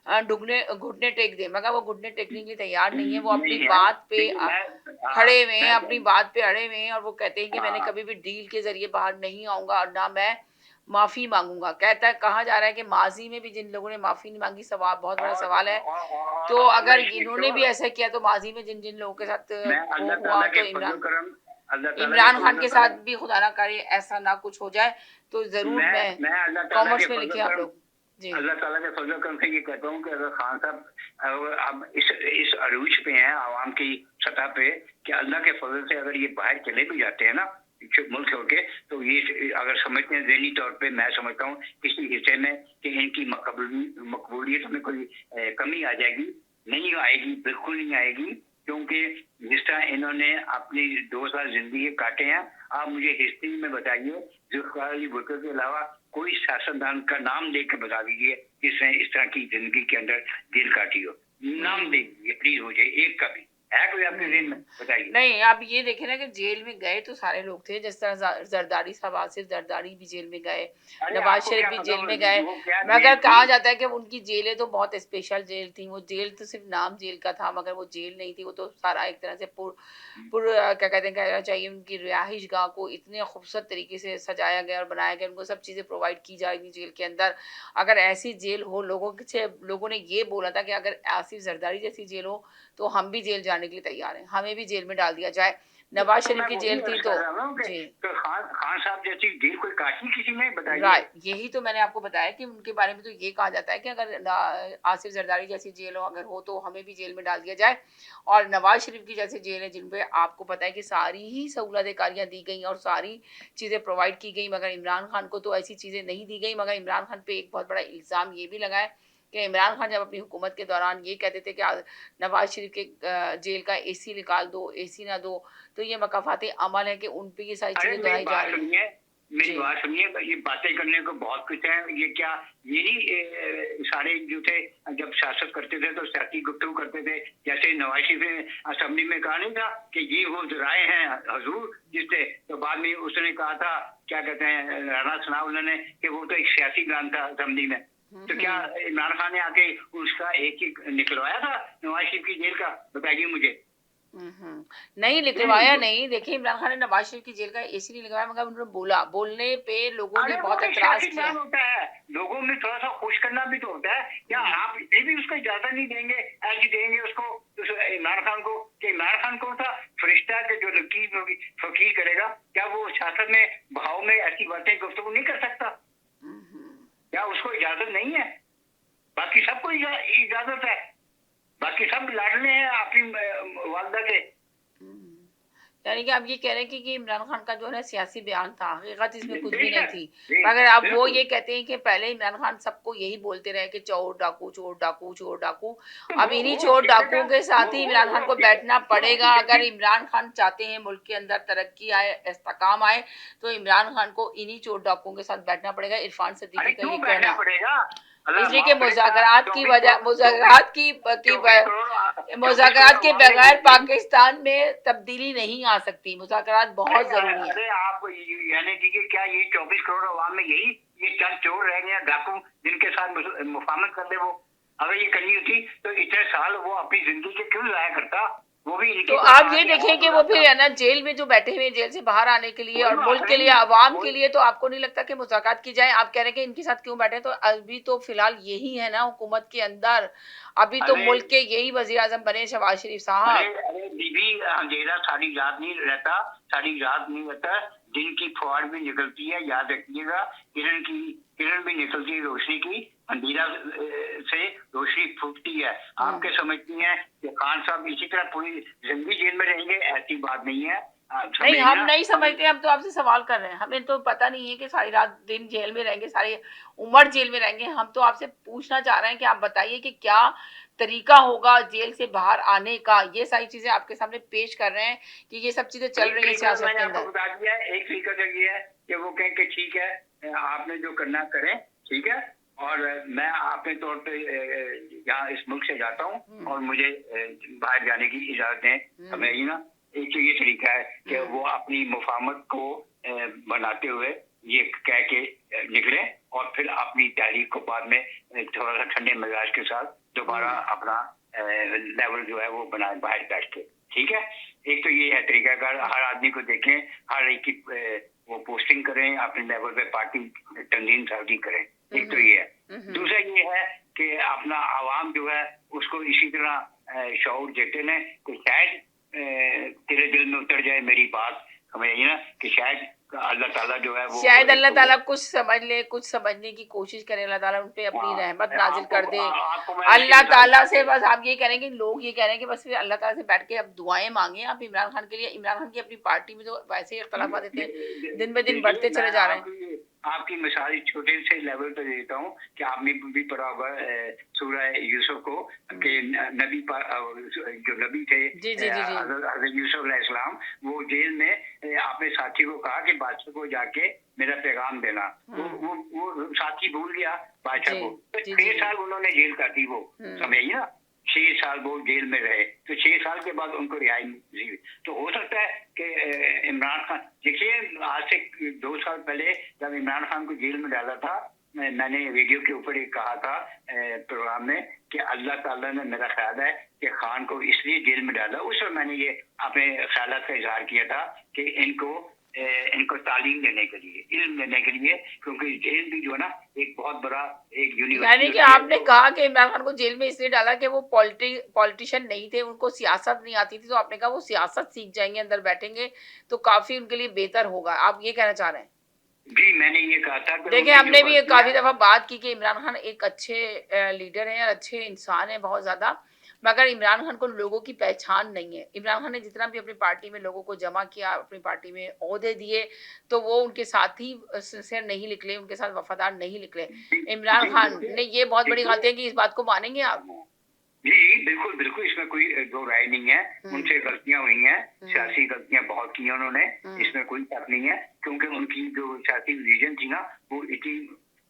घुटने टेक दे, मगर वो घुटने टेकने के लिए तैयार नहीं है। वो अपनी बात पे खड़े हुए हैं, अपनी बात पे अड़े हुए हैं, और वो कहते हैं कि मैंने कभी भी डील के जरिए बाहर नहीं आऊंगा और ना मैं माफी मांगूंगा। कहता है, कहा जा रहा है कि माजी में भी जिन लोगों ने माफी नहीं मांगी, सवाल बहुत बड़ा सवाल है, तो अगर इन्होंने भी ऐसा किया तो माजी में जिन जिन लोगों के साथ हुआ, तो इमरान खान के साथ भी खुदा ना करे ऐसा ना कुछ हो जाए। तो जरूर मैं कॉमर्स में लिखे आप लोग जी। अल्लाह ताला के फजल करम से ये कहता हूँ कि अगर खान साहब अब इस अरूज पे हैं आवाम की सतह पे, कि अल्लाह के फजल से अगर ये बाहर चले भी जाते हैं ना मुल्क छोड़ के, तो ये अगर समझते हैं ज़हनी तौर पे, मैं समझता हूँ किसी हिस्से में कि इनकी मकबूलियत में कोई कमी आ जाएगी। नहीं आएगी, बिल्कुल नहीं आएगी, क्योंकि जिस तरह इन्होंने अपनी 2 साल जिंदगी काटे हैं, आप मुझे हिस्ट्री में बताइए जुल्फ़िकार अली भुट्टो के अलावा कोई सियासतदान का नाम लेकर बता दीजिए जिसने इस तरह की जिंदगी के अंदर जेल काटी हो। नाम दे दीजिए प्लीज मुझे, एक का भी है कोई आपके ज़हन में, बताइए। नहीं, आप ये देखें ना कि जेल में गए तो सारे लोग थे, जिस तरह जरदारी साहब, आसिफ जरदारी भी जेल में गए, नवाज आपको शरीफ क्या भी पता जेल में वो गए, क्या मगर जेल कहा थी? जाता है कि उनकी जेलें तो बहुत स्पेशल जेल थी। वो जेल तो सिर्फ नाम जेल का था, मगर वो जेल नहीं थी, वो तो सारा एक तरह से क्या कहते हैं, कहना चाहिए उनकी रिहाइश गाह को इतने खूबसूरत तरीके से सजाया गया और बनाया गया, उनको सब चीज़ें प्रोवाइड की जाएगी जेल के अंदर। अगर ऐसी जेल हो, लोगों ने ये बोला था कि अगर आसिफ जरदारी जैसी जेल हो तो हम भी जेल जाने के लिए तैयार हैं, हमें भी जेल में डाल दिया जाए। नवाज तो शरीफ मैं की वही जेल थी अर्ज तो कर रहा हूँ कि जी तो खान साहब जैसी जेल कोई काटी किसी ने, बताइए। राइट, यही तो मैंने आपको बताया कि उनके बारे में तो ये कहा जाता है कि अगर आसिफ जरदारी जैसी जेल हो अगर हो तो हमें भी जेल में डाल दिया जाए। और नवाज शरीफ की जैसी जेल है जिन पे आपको पता है कि सारी ही सहूलत कारियाँ दी गई और सारी चीज़ें प्रोवाइड की गई, मगर इमरान खान को तो ऐसी चीज़ें नहीं दी गई। मगर इमरान खान पे एक बहुत बड़ा इल्ज़ाम ये भी लगा है कि इमरान खान जब अपनी हुकूमत के दौरान ये कहते थे कि नवाज शरीफ के जेल का एसी निकाल दो, एसी ना दो, तो ये मकाफाती अमल है कि उन पे ये सारी अरे चीज़ें मेरी दोहराई जा बात रही हैं। सुनिए, मेरी जी बात सुनिए, ये बातें करने को बहुत कुछ है। ये क्या, ये नहीं सारे जो थे जब सियासत करते थे तो सियासी गुफ्तगू करते थे, जैसे नवाज शरीफ ने असेंबली में कहा नहीं था कि ये वो राय हैं हजूर, जिससे तो बाद में उसने कहा था, क्या कहते हैं, राना सनाउल्लाह उन्होंने, कि वो तो एक सियासी बयान था असेंबली में। तो क्या इमरान खान ने आके उसका एक ही निकलवाया था नवाज शरीफ की जेल का, बताइए मुझे। नहीं निकलवाया नहीं। देखिए इमरान खान ने नवाज शरीफ की जेल का एसी नहीं लगवाया, मगर उन्होंने बोलने पे लोगों ने अरे वो बहुत तो एतराज सियासी किया। बयान होता है, लोगों में थोड़ा सा खुश करना भी तो होता है। क्या आप ये भी उसको इजाजत नहीं देंगे, ऐसी देंगे उसको इमरान खान को, कि इमरान खान को था फरिश्ता के जो लकीर फकीर करेगा, क्या वो सियासत में भाव में ऐसी बातें गुफ्तगू नहीं कर सकता? क्या उसको इजाजत नहीं है? बाकी सबको इजाजत है, बाकी सब लाडले हैं अपनी वालदा के। यानी कि आप ये कह रहे हैं कि इमरान खान का जो है सियासी बयान था, हकीकत इसमें कुछ भी नहीं बेशक, थी। मगर अब वो बिल्कुल। ये कहते हैं कि पहले इमरान खान सबको यही बोलते रहे कि चोर डाकू, चोर डाकू, चोर डाकू। तो अब इन्हीं वो चोर कितने डाकुओं का- के साथ ही वो- इमरान खान वो- को बैठना पड़ेगा। वो- अगर इमरान खान चाहते हैं मुल्क के अंदर तरक्की आए, इस्तेकाम आए, तो इमरान खान को इन्हीं चोर डाकुओं के साथ बैठना पड़ेगा। इरफान अरे सिद्दीकी का क्यों ये बैठना कहना, पड़ेगा? अल्लाह इसलिए माफ कि करेगा, मुज़ाकरात की 24 वजह, करोड़- मुज़ाकरात की 24 करोड़ मुज़ाकरात के अवाम ने बगैर वोट दी। पाकिस्तान में तब्दीली नहीं आ सकती। मुज़ाकरात बहुत जरूरी है। अरे आप यानी कि क्या ये 24 करोड़ अवाम में यही ये चंद चोर रह गए डाकू जिनके साथ मुफाहमत कर दे? वो अगर ये करनी होती तो इतने साल वो अपनी जिंदगी के क्यों जाया करता? वो भी इनकी तो आप ये देखें कि वो फिर है ना जेल में जो बैठे हुए हैं, जेल से बाहर आने के लिए और मुल्क के लिए, आवाम के लिए, तो आपको नहीं लगता कि मुज़ाकरात की जाए? आप कह रहे हैं कि इनके साथ क्यों बैठे? तो अभी तो फिलहाल यही है ना हुकूमत के अंदर, अभी तो मुल्क के यही वजीर आजम बने शहबाज शरीफ साहब। अरे बीबी, अंधेरा सारी रात नहीं रहता, सारी रात नहीं रहता, दिन की फुहार भी निकलती है, याद रखिएगा। किरण भी निकलती है रोशनी की, अंधेरा से रोशनी फूटती है। आपके समझती हैं कि खान साहब इसी तरह पूरी जिंदगी जेल में रहेंगे? ऐसी बात नहीं है। नहीं, हम नहीं समझते, हम तो आपसे सवाल कर रहे हैं। हमें तो पता नहीं है कि सारी रात दिन जेल में रहेंगे, सारी उम्र जेल में रहेंगे। हम तो आपसे पूछना चाह रहे हैं कि आप बताइए कि क्या तरीका होगा जेल से बाहर आने का। ये सारी चीजें आपके सामने पेश कर रहे हैं कि ये सब चीजें चल रही है सियासत के अंदर। बता दिया है, एक तरीका तो ये है कि वो कहें कि ठीक है, आपने जो करना करें, ठीक है, और मैं अपने तौर पे यहाँ इस मुल्क से जाता हूँ और मुझे बाहर जाने की इजाजत दें, हमें ना। एक तो ये तरीका है कि वो अपनी मुफाहमत को बनाते हुए ये कह के निकले और फिर अपनी तहरीक को बाद में थोड़ा सा ठंडे मिजाज के साथ दोबारा अपना लेवल जो है वो बनाए बाहर बैठ के, ठीक है। एक तो ये है तरीका, अगर हर आदमी को देखें, हर एक की वो पोस्टिंग करें, अपने लेवल पे पार्टी तंजीम साजी करें, एक तो ये है। दूसरा ये है कि अपना आवाम जो है उसको इसी तरह शऊर देते हैं कि शायद तेरे दिल में उतर जाए मेरी बात, हमें ये ना कि शायद अल्लाह ताला जो है वो शायद अल्लाह ताला कुछ समझ ले, कुछ समझने की कोशिश करे, अल्लाह ताला उन पे अपनी हाँ, रहमत मैं नाजिल कर दे। आपको मैं अल्लाह इसकी ताला मिसाल से बस आप ये कह रहे हैं कि लोग ये कह रहे हैं कि बस फिर अल्लाह ताला से बैठ के अब दुआएं मांगे आप इमरान खान के लिए। इमरान खान की अपनी पार्टी में तो वैसे ही इख्तलाफात इतने दिन ब दिन बढ़ते चले जा रहे हैं। आपकी मिसाल एक छोटे से लेवल पे देता हूँ कि आपने भी पढ़ा होगा सूरह यूसुफ को कि नबी जो नबी थे जी जी जी जी हज़रत यूसुफ अलैहिस्सलाम, वो जेल में अपने साथी को कहा कि बादशाह को जाके मेरा पैगाम देना। वो साथी भूल गया बादशाह जी, को, तो जी, 6 जी। साल उन्होंने जेल काटी, वो समझिए ना, 6 साल वो जेल में रहे, तो 6 साल के बाद उनको रिहाई मिली। तो हो सकता है कि इमरान खान, देखिए आज से 2 साल पहले जब इमरान खान को जेल में डाला था, मैंने वीडियो के ऊपर एक कहा था प्रोग्राम में कि अल्लाह ताला ने, मेरा ख्याल है कि खान को इसलिए जेल में डाला। उस वक्त मैंने ये अपने ख्याल का इजहार किया था कि इनको तालीम देने के लिए, इल्म देने के लिए, क्योंकि जेल भी जो है ना एक बहुत बड़ा एक यूनिवर्सिटी। यानी कि आपने कहा कि इमरान खान को जेल में इसलिए डाला कि वो पॉलिटिशियन नहीं थे, उनको सियासत नहीं आती थी, तो आपने कहा वो सियासत सीख जाएंगे, अंदर बैठेंगे तो काफी उनके लिए बेहतर होगा, आप ये कहना चाह रहे हैं? जी मैंने ये कहा था। देखिए हमने भी काफी दफा बात की कि इमरान खान एक अच्छे लीडर हैं, अच्छे इंसान हैं बहुत ज्यादा, मगर इमरान खान को लोगों की पहचान नहीं है। इमरान खान ने जितना भी अपनी पार्टी में लोगों को जमा किया, अपनी पार्टी में ओहदे दिए, तो वो उनके साथ ही सिंसियर नहीं निकले, उनके साथ वफादार नहीं निकले। इमरान खान ने ये बहुत बड़ी गलती है कि इस बात को मानेंगे आप? जी बिल्कुल बिल्कुल, इसमें कोई दो राय नहीं है, उनसे गलतियां हुई हैं, सियासी गलतियां बहुत की उन्होंने, इसमें कोई शक नहीं है, क्योंकि उनकी जो सियासी विजन थी ना वो इतनी,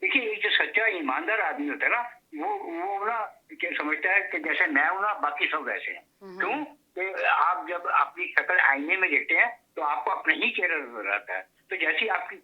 देखिए एक जो सच्चा ईमानदार आदमी होता है ना, वो ना क्या समझता है कि जैसे मैं हूं ना बाकी सब वैसे हैं। क्यों कि आप जब अपनी शक्ल आईने में देखते हैं तो आपको अपना ही चेहरा नजर आता है, तो जैसी आपकी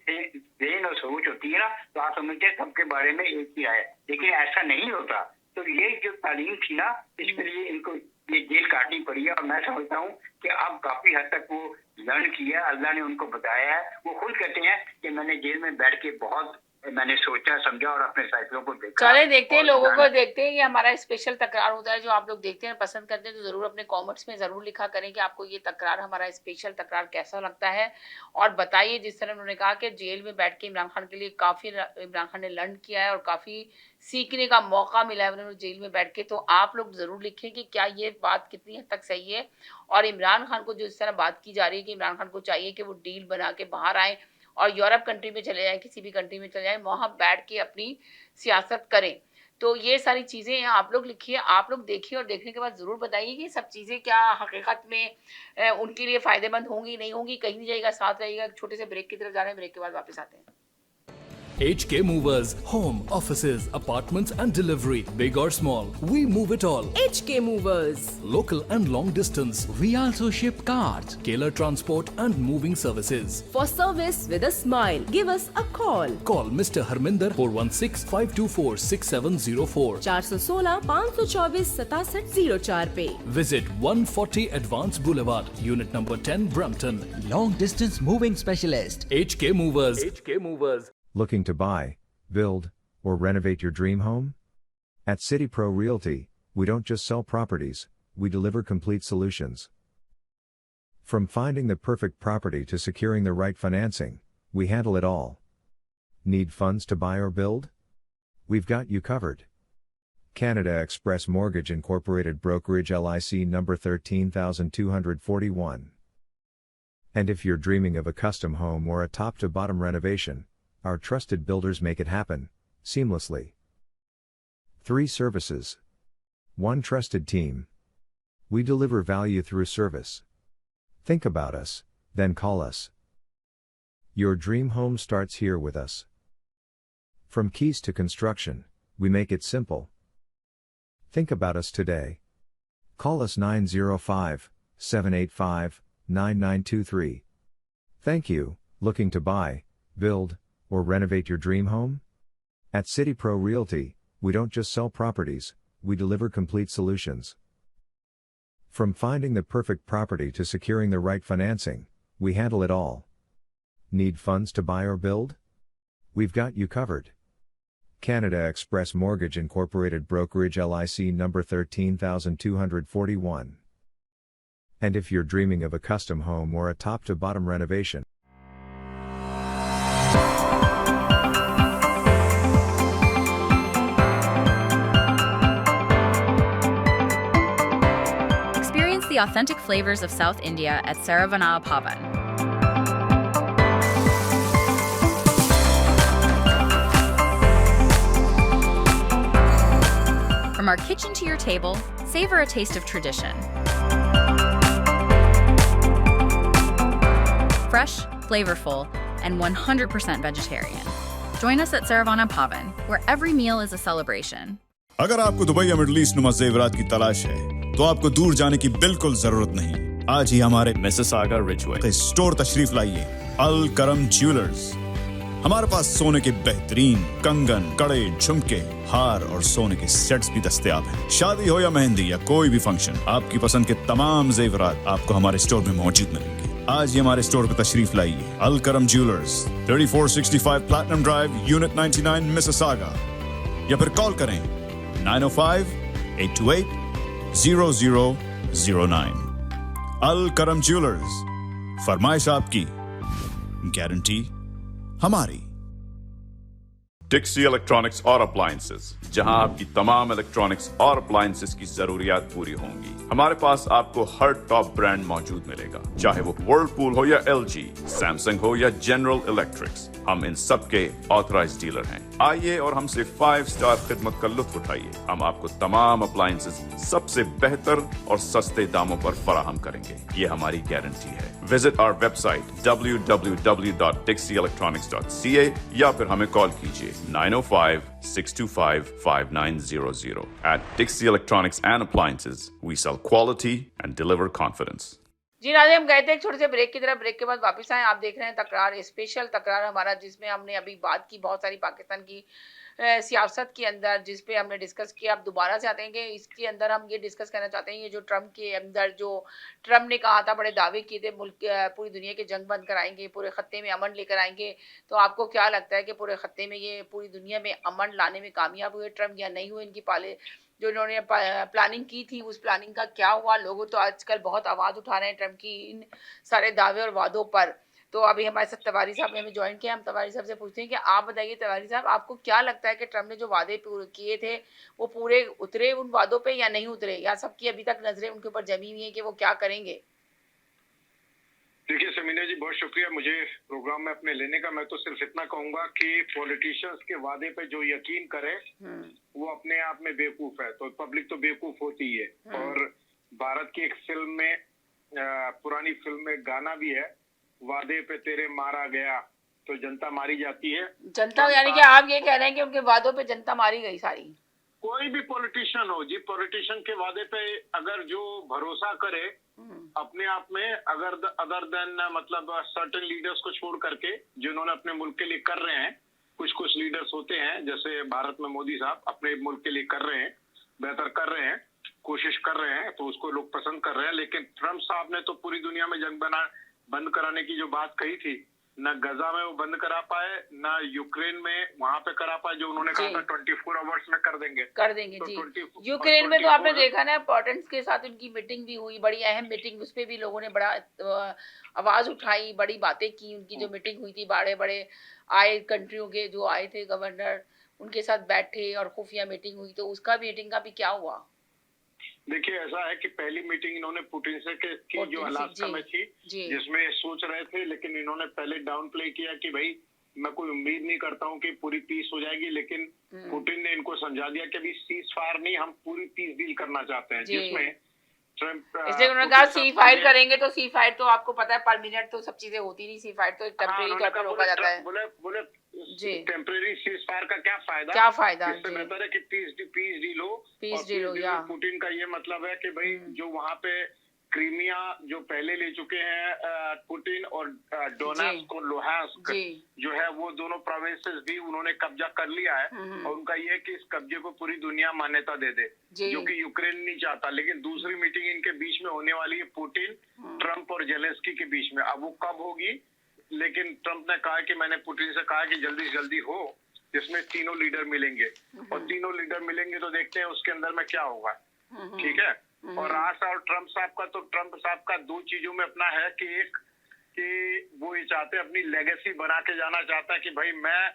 देन और सोच होती है ना तो आप समझते हैं सबके बारे में एक ही है, लेकिन ऐसा नहीं होता। तो ये जो तालीम थी ना, इसके लिए इनको ये जेल काटनी पड़ी है, और मैं समझता हूँ कि अब काफी हद तक वो लर्न किया, अल्लाह ने उनको बताया है। वो खुद कहते हैं कि मैंने जेल में बैठ के बहुत मैंने सोचा समझा और अपने फैसलों को देखा। चले देखते हैं, लोगों को देखते हैं, ये हमारा स्पेशल तकरार होता है जो आप लोग देखते हैं पसंद करते हैं, तो जरूर अपने कमेंट्स में जरूर लिखा करें कि आपको ये तकरार, हमारा स्पेशल तकरार कैसा लगता है, और बताइए। जिस तरह उन्होंने कहा कि जेल में बैठ के इमरान खान के लिए काफी इमरान खान ने लर्न किया है और काफी सीखने का मौका मिला है उन्होंने जेल में बैठ के, तो आप लोग जरूर लिखें कि क्या ये बात कितनी हद तक सही है। और इमरान खान को जो इस तरह बात की जा रही है कि इमरान खान को चाहिए कि वो डील बना के बाहर आए और यूरोप कंट्री में चले जाएं, किसी भी कंट्री में चले जाएं, वहां बैठ के अपनी सियासत करें। तो ये सारी चीजें हैं, आप लोग लिखिए, आप लोग देखिए, और देखने के बाद जरूर बताइए कि सब चीजें क्या हकीकत में उनके लिए फायदेमंद होंगी नहीं होंगी। कहीं नहीं जाएगा, साथ रहेगा। एक छोटे से ब्रेक की तरफ जा रहे हैं, ब्रेक के बाद वापस आते हैं। HK Movers, home, offices, apartments and delivery, big or small, we move it all. HK Movers. Local and long distance. We also ship cars, Keller transport and moving services. For service with a smile, give us a call. Call Mr. Harminder 416-524-6704. 416-524-6704 पे. Visit 140 Advanced Boulevard, Unit number 10, Brampton. Long distance moving specialist. HK Movers. HK Movers. Looking to buy, build, or renovate your dream home? At City Pro Realty, we don't just sell properties, we deliver complete solutions. From finding the perfect property to securing the right financing, we handle it all. Need funds to buy or build? We've got you covered. Canada Express Mortgage Incorporated Brokerage LIC number 13241. And if you're dreaming of a custom home or a top-to-bottom renovation, our trusted builders make it happen, seamlessly. 3 services. 1 trusted team. We deliver value through service. Think about us, then call us. Your dream home starts here with us. From keys to construction, we make it simple. Think about us today. Call us 905-785-9923. Thank you. Looking to buy, build, or renovate your dream home? At City Pro Realty, we don't just sell properties, we deliver complete solutions. From finding the perfect property to securing the right financing, we handle it all. Need funds to buy or build? We've got you covered. Canada Express Mortgage Incorporated Brokerage LIC number 13241. And if you're dreaming of a custom home or a top-to-bottom renovation, the authentic flavors of South India at Saravana Bhavan. From our kitchen to your table, savor a taste of tradition. Fresh, flavorful, and 100% vegetarian. Join us at Saravana Bhavan, where every meal is a celebration. अगर आपको दुबई या मिडिल ईस्ट नुमा ज़ेवरात की तलाश है, तो आपको दूर जाने की बिल्कुल जरूरत नहीं। आज ही हमारे मिसिसागा रिजवे स्टोर तशरीफ लाइए। अल करम ज्वेलर्स। हमारे पास सोने के बेहतरीन कंगन, कड़े, झुमके, हार और सोने के सेट्स भी दस्तयाब हैं। शादी हो या मेहंदी या कोई भी फंक्शन, आपकी पसंद के तमाम ज़ेवरात आपको हमारे स्टोर में मौजूद मिलेंगे। आज ही हमारे स्टोर पर तशरीफ लाइए। अल करम jewellers, 3465 platinum drive, unit 99, Mississauga, या फिर कॉल करें 905-828-0009। अल करम ज्वेलर्स, फरमाइश आपकी, गारंटी हमारी। डिक्सी इलेक्ट्रॉनिक्स और अप्लायंसेस, जहां आपकी तमाम इलेक्ट्रॉनिक्स और अप्लायंसेस की जरूरियात पूरी होंगी। हमारे पास आपको हर टॉप ब्रांड मौजूद मिलेगा, चाहे वो वर्लपूल हो या एलजी, सैमसंग हो या जनरल इलेक्ट्रिक्स। हम इन सब के ऑथराइज्ड डीलर हैं। आइए और हमसे 5 स्टार खिदमत का लुत्फ उठाइए। हम आपको तमाम अप्लायंसेस सबसे बेहतर और सस्ते दामों पर फराहम करेंगे, ये हमारी गारंटी है। विजिट आवर वेबसाइट www.dixieelectronics.ca या फिर हमें कॉल कीजिए 905-625-5900. At Dixie Electronics and Appliances, we sell quality and deliver confidence. जी नाज़रीन, हम गए थे एक छोटे से ब्रेक की तरफ। ब्रेक के बाद वापस आए। आप देख रहे हैं तकरार, स्पेशल तकरार हमारा, जिसमें हमने अभी बात की बहुत सारी पाकिस्तान की सियासत के अंदर, जिस पे हमने डिस्कस किया। अब दोबारा से आते हैं कि इसके अंदर हम ये डिस्कस करना चाहते हैं, ये जो ट्रम्प के अंदर जो ट्रम्प ने कहा था, बड़े दावे किए थे, मुल्क पूरी दुनिया के जंग बंद कराएंगे, पूरे खत्ते में अमन लेकर आएंगे। तो आपको क्या लगता है कि पूरे खत्ते में ये पूरी दुनिया में अमन लाने में कामयाब हुए ट्रम्प या नहीं हुए? इनकी पाले जो इन्होंने प्लानिंग की थी, उस प्लानिंग का क्या हुआ? लोग तो आजकल बहुत आवाज़ उठा रहे हैं ट्रम्प की इन सारे दावे और वादों पर। तो अभी हमारे साथ तिवारी साहब ने हमें ज्वाइन किया। हम तिवारी साहब से पूछते हैं कि आप बताइए तिवारी साहब, आपको क्या लगता है कि ट्रम्प ने जो वादे किए थे वो पूरे उतरे उन वादों पे या नहीं उतरे, या सबकी अभी तक नजरें उनके ऊपर जमी हुई हैं कि वो क्या करेंगे? देखिए समीना जी, बहुत शुक्रिया मुझे प्रोग्राम में अपने लेने का। मैं तो सिर्फ इतना कहूंगा कि पॉलिटिशियंस के वादे पे जो यकीन करे वो अपने आप में बेवकूफ है। तो पब्लिक तो बेवकूफ होती ही है। और भारत की एक फिल्म में, पुरानी फिल्म में गाना भी है, वादे पे तेरे मारा गया तो जनता मारी जाती है। जनता यानी कि आप ये कह रहे हैं कि उनके वादों पे जनता मारी गई सारी? कोई भी पॉलिटिशियन हो जी, पॉलिटिशियन के वादे पे अगर जो भरोसा करे अपने आप में, अदर देन मतलब सर्टेन लीडर्स को छोड़ करके जिन्होंने अपने मुल्क के लिए कर रहे हैं, कुछ लीडर्स होते हैं जैसे भारत में मोदी साहब अपने मुल्क के लिए कर रहे हैं, बेहतर कर रहे हैं, कोशिश कर रहे हैं, तो उसको लोग पसंद कर रहे हैं। लेकिन ट्रम्प साहब ने तो पूरी दुनिया में जंग बंद कराने की जो बात कही थी, न गजा में वो बंद करा पाए, न यूक्रेन में वहां पे करा पाए जो उन्होंने कहा था 24 आवर्स में कर देंगे तो जी। यूक्रेन में तो आपने देखा ना, पोर्टेंस के साथ उनकी मीटिंग भी हुई, बड़ी अहम मीटिंग, उस पर भी लोगों ने बड़ा आवाज उठाई, बड़ी बातें की। उनकी जो मीटिंग हुई थी, बड़े बड़े आए कंट्रियों के जो आए थे गवर्नर, उनके साथ बैठे और खुफिया मीटिंग हुई। तो उसका मीटिंग का भी क्या हुआ? देखिए ऐसा है कि पहली मीटिंग इन्होंने पुतिन से की जो अलास्का में थी, जिसमें सोच रहे थे, लेकिन इन्होंने पहले डाउन प्ले किया कि भाई मैं कोई उम्मीद नहीं करता हूं कि पूरी पीस हो जाएगी। लेकिन पुतिन ने इनको समझा दिया कि अभी सीज फायर नहीं, हम पूरी पीस डील करना चाहते हैं, जिसमें ट्रम्प इसलिए उन्होंने कहा सी फायर करेंगे। तो सी फायर तो आपको पता है पर मिनट तो सब चीजें होती नहीं, सी फायर तो टेम्परेरी तौर पर रोका जाता है। बोले टेम्परेरी सीज फायर का क्या फायदा? इससे बेहतर है कि पीस डील हो। पुतिन का ये मतलब है कि भाई जो वहाँ पे क्रीमिया जो पहले ले चुके हैं पुतिन, और डोनेट्स्क और लुहांस्क जो है वो दोनों प्रोविंसेस भी उन्होंने कब्जा कर लिया है। और उनका ये है कि इस कब्जे को पूरी दुनिया मान्यता दे दे, जो कि यूक्रेन नहीं चाहता। लेकिन दूसरी मीटिंग इनके बीच में होने वाली है पुतिन, ट्रम्प और जेलेंस्की के बीच में। अब वो कब होगी? लेकिन ट्रम्प ने कहा कि मैंने पुतिन से कहा कि जल्दी से जल्दी हो, जिसमें तीनों लीडर मिलेंगे। और तीनों लीडर मिलेंगे तो देखते हैं उसके अंदर में क्या होगा। ठीक है। और रास और ट्रम्प साहब का दो चीजों में अपना है कि एक कि वो ये चाहते हैं, अपनी लेगेसी बना के जाना चाहता है कि भाई मैं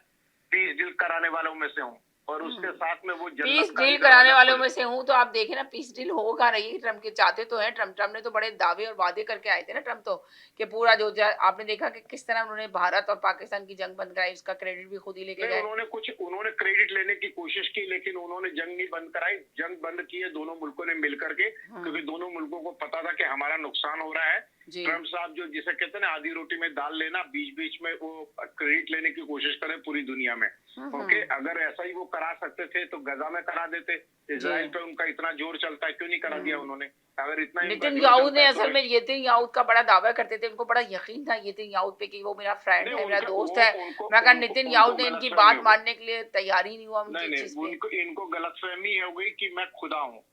पीस डील कराने वालों में से हूँ। और उसके साथ में वो पीस डील कराने वालों में से हूँ, तो आप देखें ना पीस डील हो कहाँ रही है। ट्रम्प के चाहते तो हैं, ट्रम्प ने तो बड़े दावे और वादे करके आए थे ना ट्रम्प तो, कि पूरा जो आपने देखा कि किस तरह उन्होंने भारत और पाकिस्तान की जंग बंद कराई, उसका क्रेडिट भी खुद ही लेके गए। उन्होंने क्रेडिट लेने की कोशिश की, लेकिन उन्होंने जंग नहीं बंद कराई। जंग बंद की है दोनों मुल्कों ने मिल करके, क्योंकि दोनों मुल्कों को पता था कि हमारा नुकसान हो रहा है। ट्रम्प साहब जो जिसे कहते हैं ना आधी रोटी में दाल लेना, बीच बीच में वो क्रेडिट लेने की कोशिश करें पूरी दुनिया में। ओके, अगर ऐसा ही वो करा सकते थे तो गजा में करा देते। इजराइल पे उनका इतना जोर चलता है, क्यों नहीं करा दिया उन्होंने? अगर इतना नेतन्याहू ने असल में नेतन्याहू का बड़ा दावा करते थे, उनको बड़ा यकीन था नेतन्याहू पे कि वो मेरा फ्रेंड है, मेरा दोस्त है। मैं कहा नेतन्याहू ने इनकी बात मानने के लिए तैयार ही नहीं हुआ उनकी चीज पे। इनको गलतफहमी हो गई कि मैं खुदा हूँ,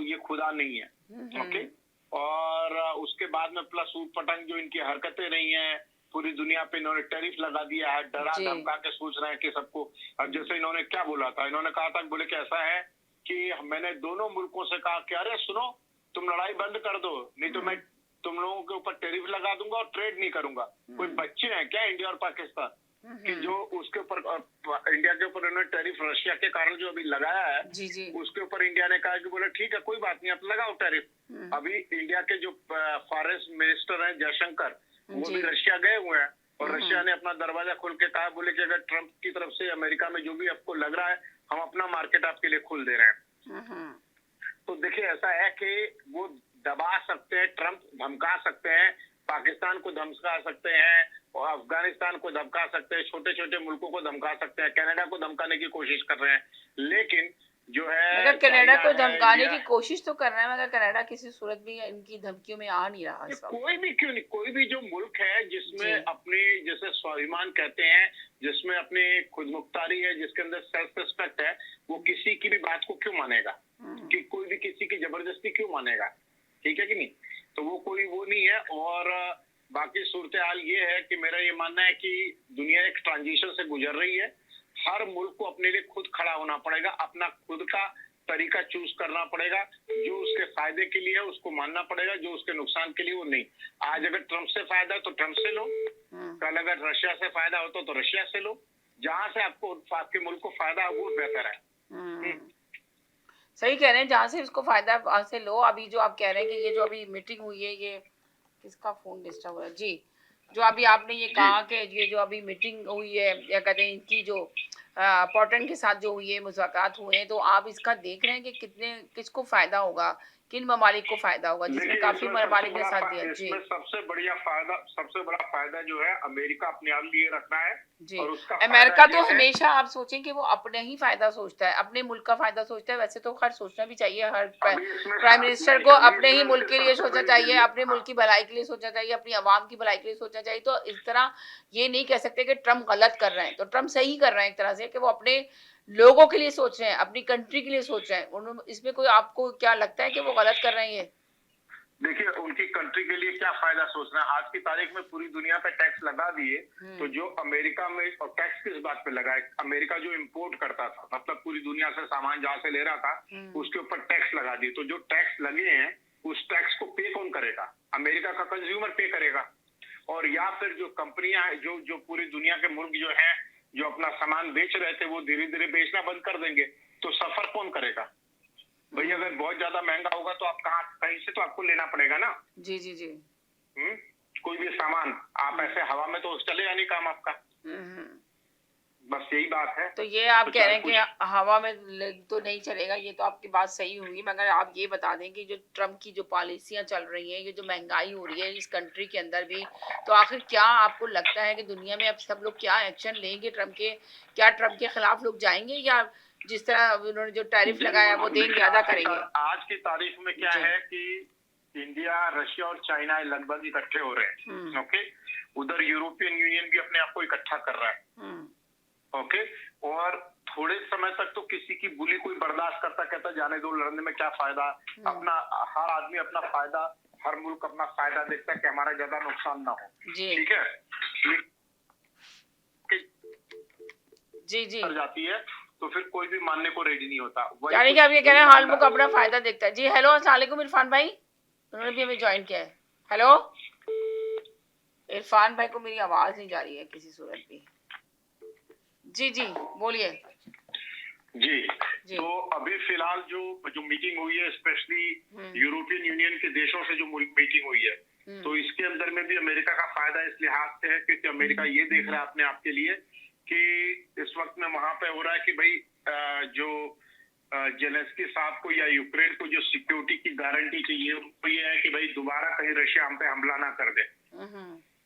ये खुदा नहीं है। ओके, और उसके बाद में प्लस ऊट पटंग जो इनकी हरकतें रही हैं, पूरी दुनिया पे इन्होंने टैरिफ लगा दिया है, डरा धमका के सोच रहे हैं कि सबको। अब जैसे इन्होंने क्या बोला था, इन्होंने कहा था बोले कि ऐसा है कि मैंने दोनों मुल्कों से कहा कि अरे सुनो, तुम लड़ाई बंद कर दो, नहीं तो मैं तुम लोगों के ऊपर टैरिफ लगा दूंगा और ट्रेड नहीं करूंगा। कोई बच्चे हैं क्या इंडिया और पाकिस्तान कि जो उसके ऊपर इंडिया के ऊपर इन्होंने टैरिफ रशिया के कारण जो अभी लगाया है, उसके ऊपर इंडिया ने कहा कि बोले ठीक है कोई बात नहीं, आप लगाओ टैरिफ। अभी इंडिया के जो फॉरेन मिनिस्टर हैं जयशंकर, वो भी रशिया गए हुए हैं और रशिया ने अपना दरवाजा खोल के कहा बोले कि अगर ट्रम्प की तरफ से अमेरिका में जो भी आपको लग रहा है, हम अपना मार्केट आपके लिए खोल दे रहे हैं। तो देखिए ऐसा है कि वो दबा सकते हैं, ट्रम्प धमका सकते हैं, पाकिस्तान को धमका सकते हैं और अफगानिस्तान को धमका सकते हैं, छोटे छोटे मुल्कों को धमका सकते हैं, कनाडा को धमकाने की कोशिश कर रहे हैं। लेकिन जो है मगर कनाडा को धमकाने की कोशिश तो कर रहे हैं, मगर कनाडा किसी सूरत भी इनकी धमकियों में आ नहीं रहा। कोई भी क्यों नहीं, कोई भी जो मुल्क है जिसमें अपने जैसे स्वाभिमान कहते हैं, जिसमें अपनी खुद मुख्तारी है, जिसके अंदर सेल्फ रिस्पेक्ट है, वो किसी की भी बात को क्यों मानेगा? कि कोई भी किसी की जबरदस्ती क्यों मानेगा? ठीक है कि नहीं? तो वो कोई वो नहीं है। और बाकी सूरत हाल ये है कि मेरा ये मानना है कि दुनिया एक ट्रांजिशन से गुजर रही है। हर मुल्क को अपने लिए खुद खड़ा होना पड़ेगा, अपना खुद का तरीका चूज करना पड़ेगा। जो उसके फायदे के लिए है उसको मानना पड़ेगा, जो उसके नुकसान के लिए वो नहीं। आज अगर ट्रम्प से फायदा है तो ट्रम्प से लो, कल अगर रशिया से फायदा हो तो रशिया से लो। जहां से आपको आपके मुल्क को फायदा हो वो बेहतर है। सही कह रहे हैं, जहाँ से उसको फायदा वहां से लो। अभी जो आप कह रहे हैं कि ये जो अभी मीटिंग हुई है, ये किसका फोन डिस्टर्ब हो रहा है जी, जो अभी आपने ये कहा कि ये जो अभी मीटिंग हुई है, या कहते हैं इनकी जो पोर्टन के साथ जो हुई है, मुज़ाकरात हुए हैं, तो आप इसका देख रहे हैं कि किसको फायदा होगा, किन ममालिक को फायदा होगा, जिसमें काफी ममालिक ने साथ दिया जी। सबसे बड़ा फायदा जो है अमेरिका अपने आप लिए रखना है जी। और उसका अमेरिका तो हमेशा आप सोचें कि वो अपने ही फायदा सोचता है, अपने मुल्क का फायदा सोचता है। वैसे तो खैर सोचना भी चाहिए, हर प्राइम मिनिस्टर को अपने ही मुल्क के लिए सोचना चाहिए, अपने मुल्क की भलाई के लिए सोचना चाहिए, अपनी आवाम की भलाई के लिए सोचना चाहिए। तो इस तरह ये नहीं कह सकते कि ट्रम्प गलत कर रहे हैं, तो ट्रम्प सही कर रहे हैं एक तरह से, कि वो अपने लोगों के लिए सोच रहे हैं, अपनी कंट्री के लिए सोच रहे हैं। इसमें कोई आपको क्या लगता है कि वो गलत कर रहे हैं? देखिए उनकी कंट्री के लिए क्या फायदा सोचना है। आज की तारीख में पूरी दुनिया पे टैक्स लगा दिए, तो जो अमेरिका में, और टैक्स किस बात पे लगाए? अमेरिका जो इंपोर्ट करता था, मतलब पूरी दुनिया से सामान जहाँ से ले रहा था, उसके ऊपर टैक्स लगा दिए। तो जो टैक्स लगे हैं उस टैक्स को पे कौन करेगा? अमेरिका का कंज्यूमर पे करेगा। और या फिर जो कंपनियां हैं, जो पूरी दुनिया के मुल्क जो है, जो अपना सामान बेच रहे थे, वो धीरे धीरे बेचना बंद कर देंगे, तो सफर कौन करेगा? भाई अगर बहुत ज्यादा महंगा होगा तो आप कहीं से तो आपको लेना पड़ेगा ना। जी जी जी। कोई भी सामान आप ऐसे हवा में तो चलेगा नहीं काम आपका। बस यही बात है। तो ये आप कह रहे हैं कि हवा में तो नहीं चलेगा, ये तो आपकी बात सही हुई। मगर आप ये बता दें कि जो ट्रम्प की जो पॉलिसियां चल रही हैं, ये जो महंगाई हो रही है इस कंट्री के अंदर भी, तो आखिर क्या आपको लगता है कि दुनिया में अब सब लोग क्या एक्शन लेंगे ट्रम्प के? क्या ट्रम्प के खिलाफ लोग जाएंगे, या जिस तरह उन्होंने जो टैरिफ लगाया वो देंगे, अदा करेंगे? आज की तारीख में क्या है कि इंडिया, रशिया और चाइना लगभग इकट्ठे हो रहे हैं। ओके, उधर यूरोपियन यूनियन भी अपने आप को इकट्ठा कर रहा है। ओके, और थोड़े समय तक तो किसी की बुली कोई बर्दाश्त करता, कहता जाने दो, लड़ने में क्या फायदा। अपना हर आदमी अपना फायदा, हर मुल्क अपना फायदा देखता है कि हमारा ज्यादा नुकसान ना हो। ठीक है जी जी। कर जाती है तो फिर कोई भी मानने को रेडी नहीं होता। यानी कि आप ये कह रहे हैं हर मुल्क अपना फायदा देखता है। जी हेलो, अस्सलाम वालेकुम इरफान भाई, उन्होंने भी हमें ज्वाइन किया है। हेलो इरफान भाई को मेरी आवाज नहीं जा रही है किसी सूरत भी। जी जी बोलिए। जी तो अभी फिलहाल जो मीटिंग हुई है, स्पेशली यूरोपियन यूनियन के देशों से जो मीटिंग हुई है, तो इसके अंदर में भी अमेरिका का फायदा इस लिहाज से है क्योंकि अमेरिका ये देख रहा है अपने आप के लिए कि इस वक्त में वहां पे हो रहा है कि भाई जो जेलेंस्की साहब को या यूक्रेन को जो सिक्योरिटी की गारंटी चाहिए वो ये है कि भाई दोबारा कहीं रशिया हम पे हमला ना कर दे।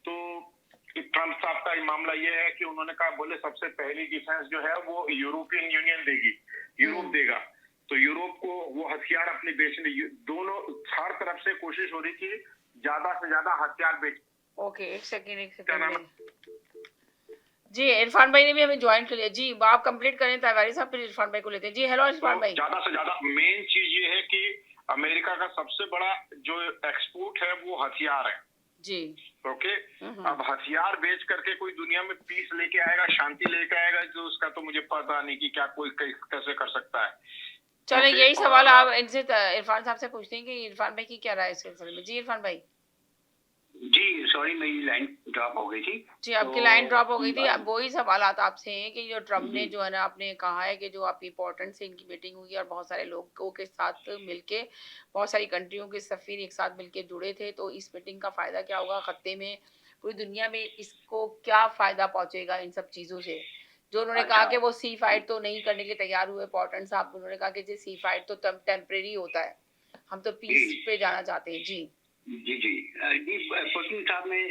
तो ट्रम्प साहब का मामला ये है कि उन्होंने कहा, बोले सबसे पहली डिफेंस जो है वो यूरोपियन यूनियन देगी, यूरोप देगा। तो यूरोप को वो हथियार अपने बेचने, दोनों हर तरफ से कोशिश हो रही थी ज्यादा से ज्यादा हथियार बेच। ओके, एक सेकंड जी, इरफान भाई ने भी हमें ज्वाइन कर लिया। जी आप कंप्लीट करें तिवारी साहब, फिर इरफान भाई को लेते हैं। जी हेलो इरफान भाई। ज्यादा से ज्यादा मेन चीज ये है कि अमेरिका का सबसे बड़ा जो एक्सपोर्ट है वो हथियार है जी। ओके, अब हथियार बेच करके कोई दुनिया में पीस लेके आएगा, शांति लेके आएगा, जो उसका तो मुझे पता नहीं कि क्या कोई कैसे कर सकता है। चलो यही सवाल आप इनसे इरफान साहब से पूछते हैं कि इरफान भाई की क्या राय है इस सिलसिले में। जी इरफान भाई। जी सॉरी, मेरी लाइन ड्रॉप हो गई थी। जी आपकी लाइन ड्रॉप हो गई थी। अब वही सवाल आपसे हैं कि जो ट्रम्प ने जो है ना आपने कहा है कि जो आपकी इम्पोर्टेंट से इनकी मीटिंग हुई और बहुत सारे लोगों के साथ मिलके, बहुत सारी कंट्रियों के सफीर एक साथ मिलके जुड़े थे, तो इस मीटिंग का फायदा क्या होगा खत्ते में, पूरी दुनिया में इसको क्या फायदा पहुंचेगा इन सब चीजों से? जो उन्होंने कहा कि वो सी फाइट तो नहीं करने के तैयार हुए इम्पोर्टेंट साहब, उन्होंने कहा कि सी फाइट तो टेम्परेरी होता है, हम तो पीस पे जाना चाहते हैं। जी जी जी जी पुतिन साहब ने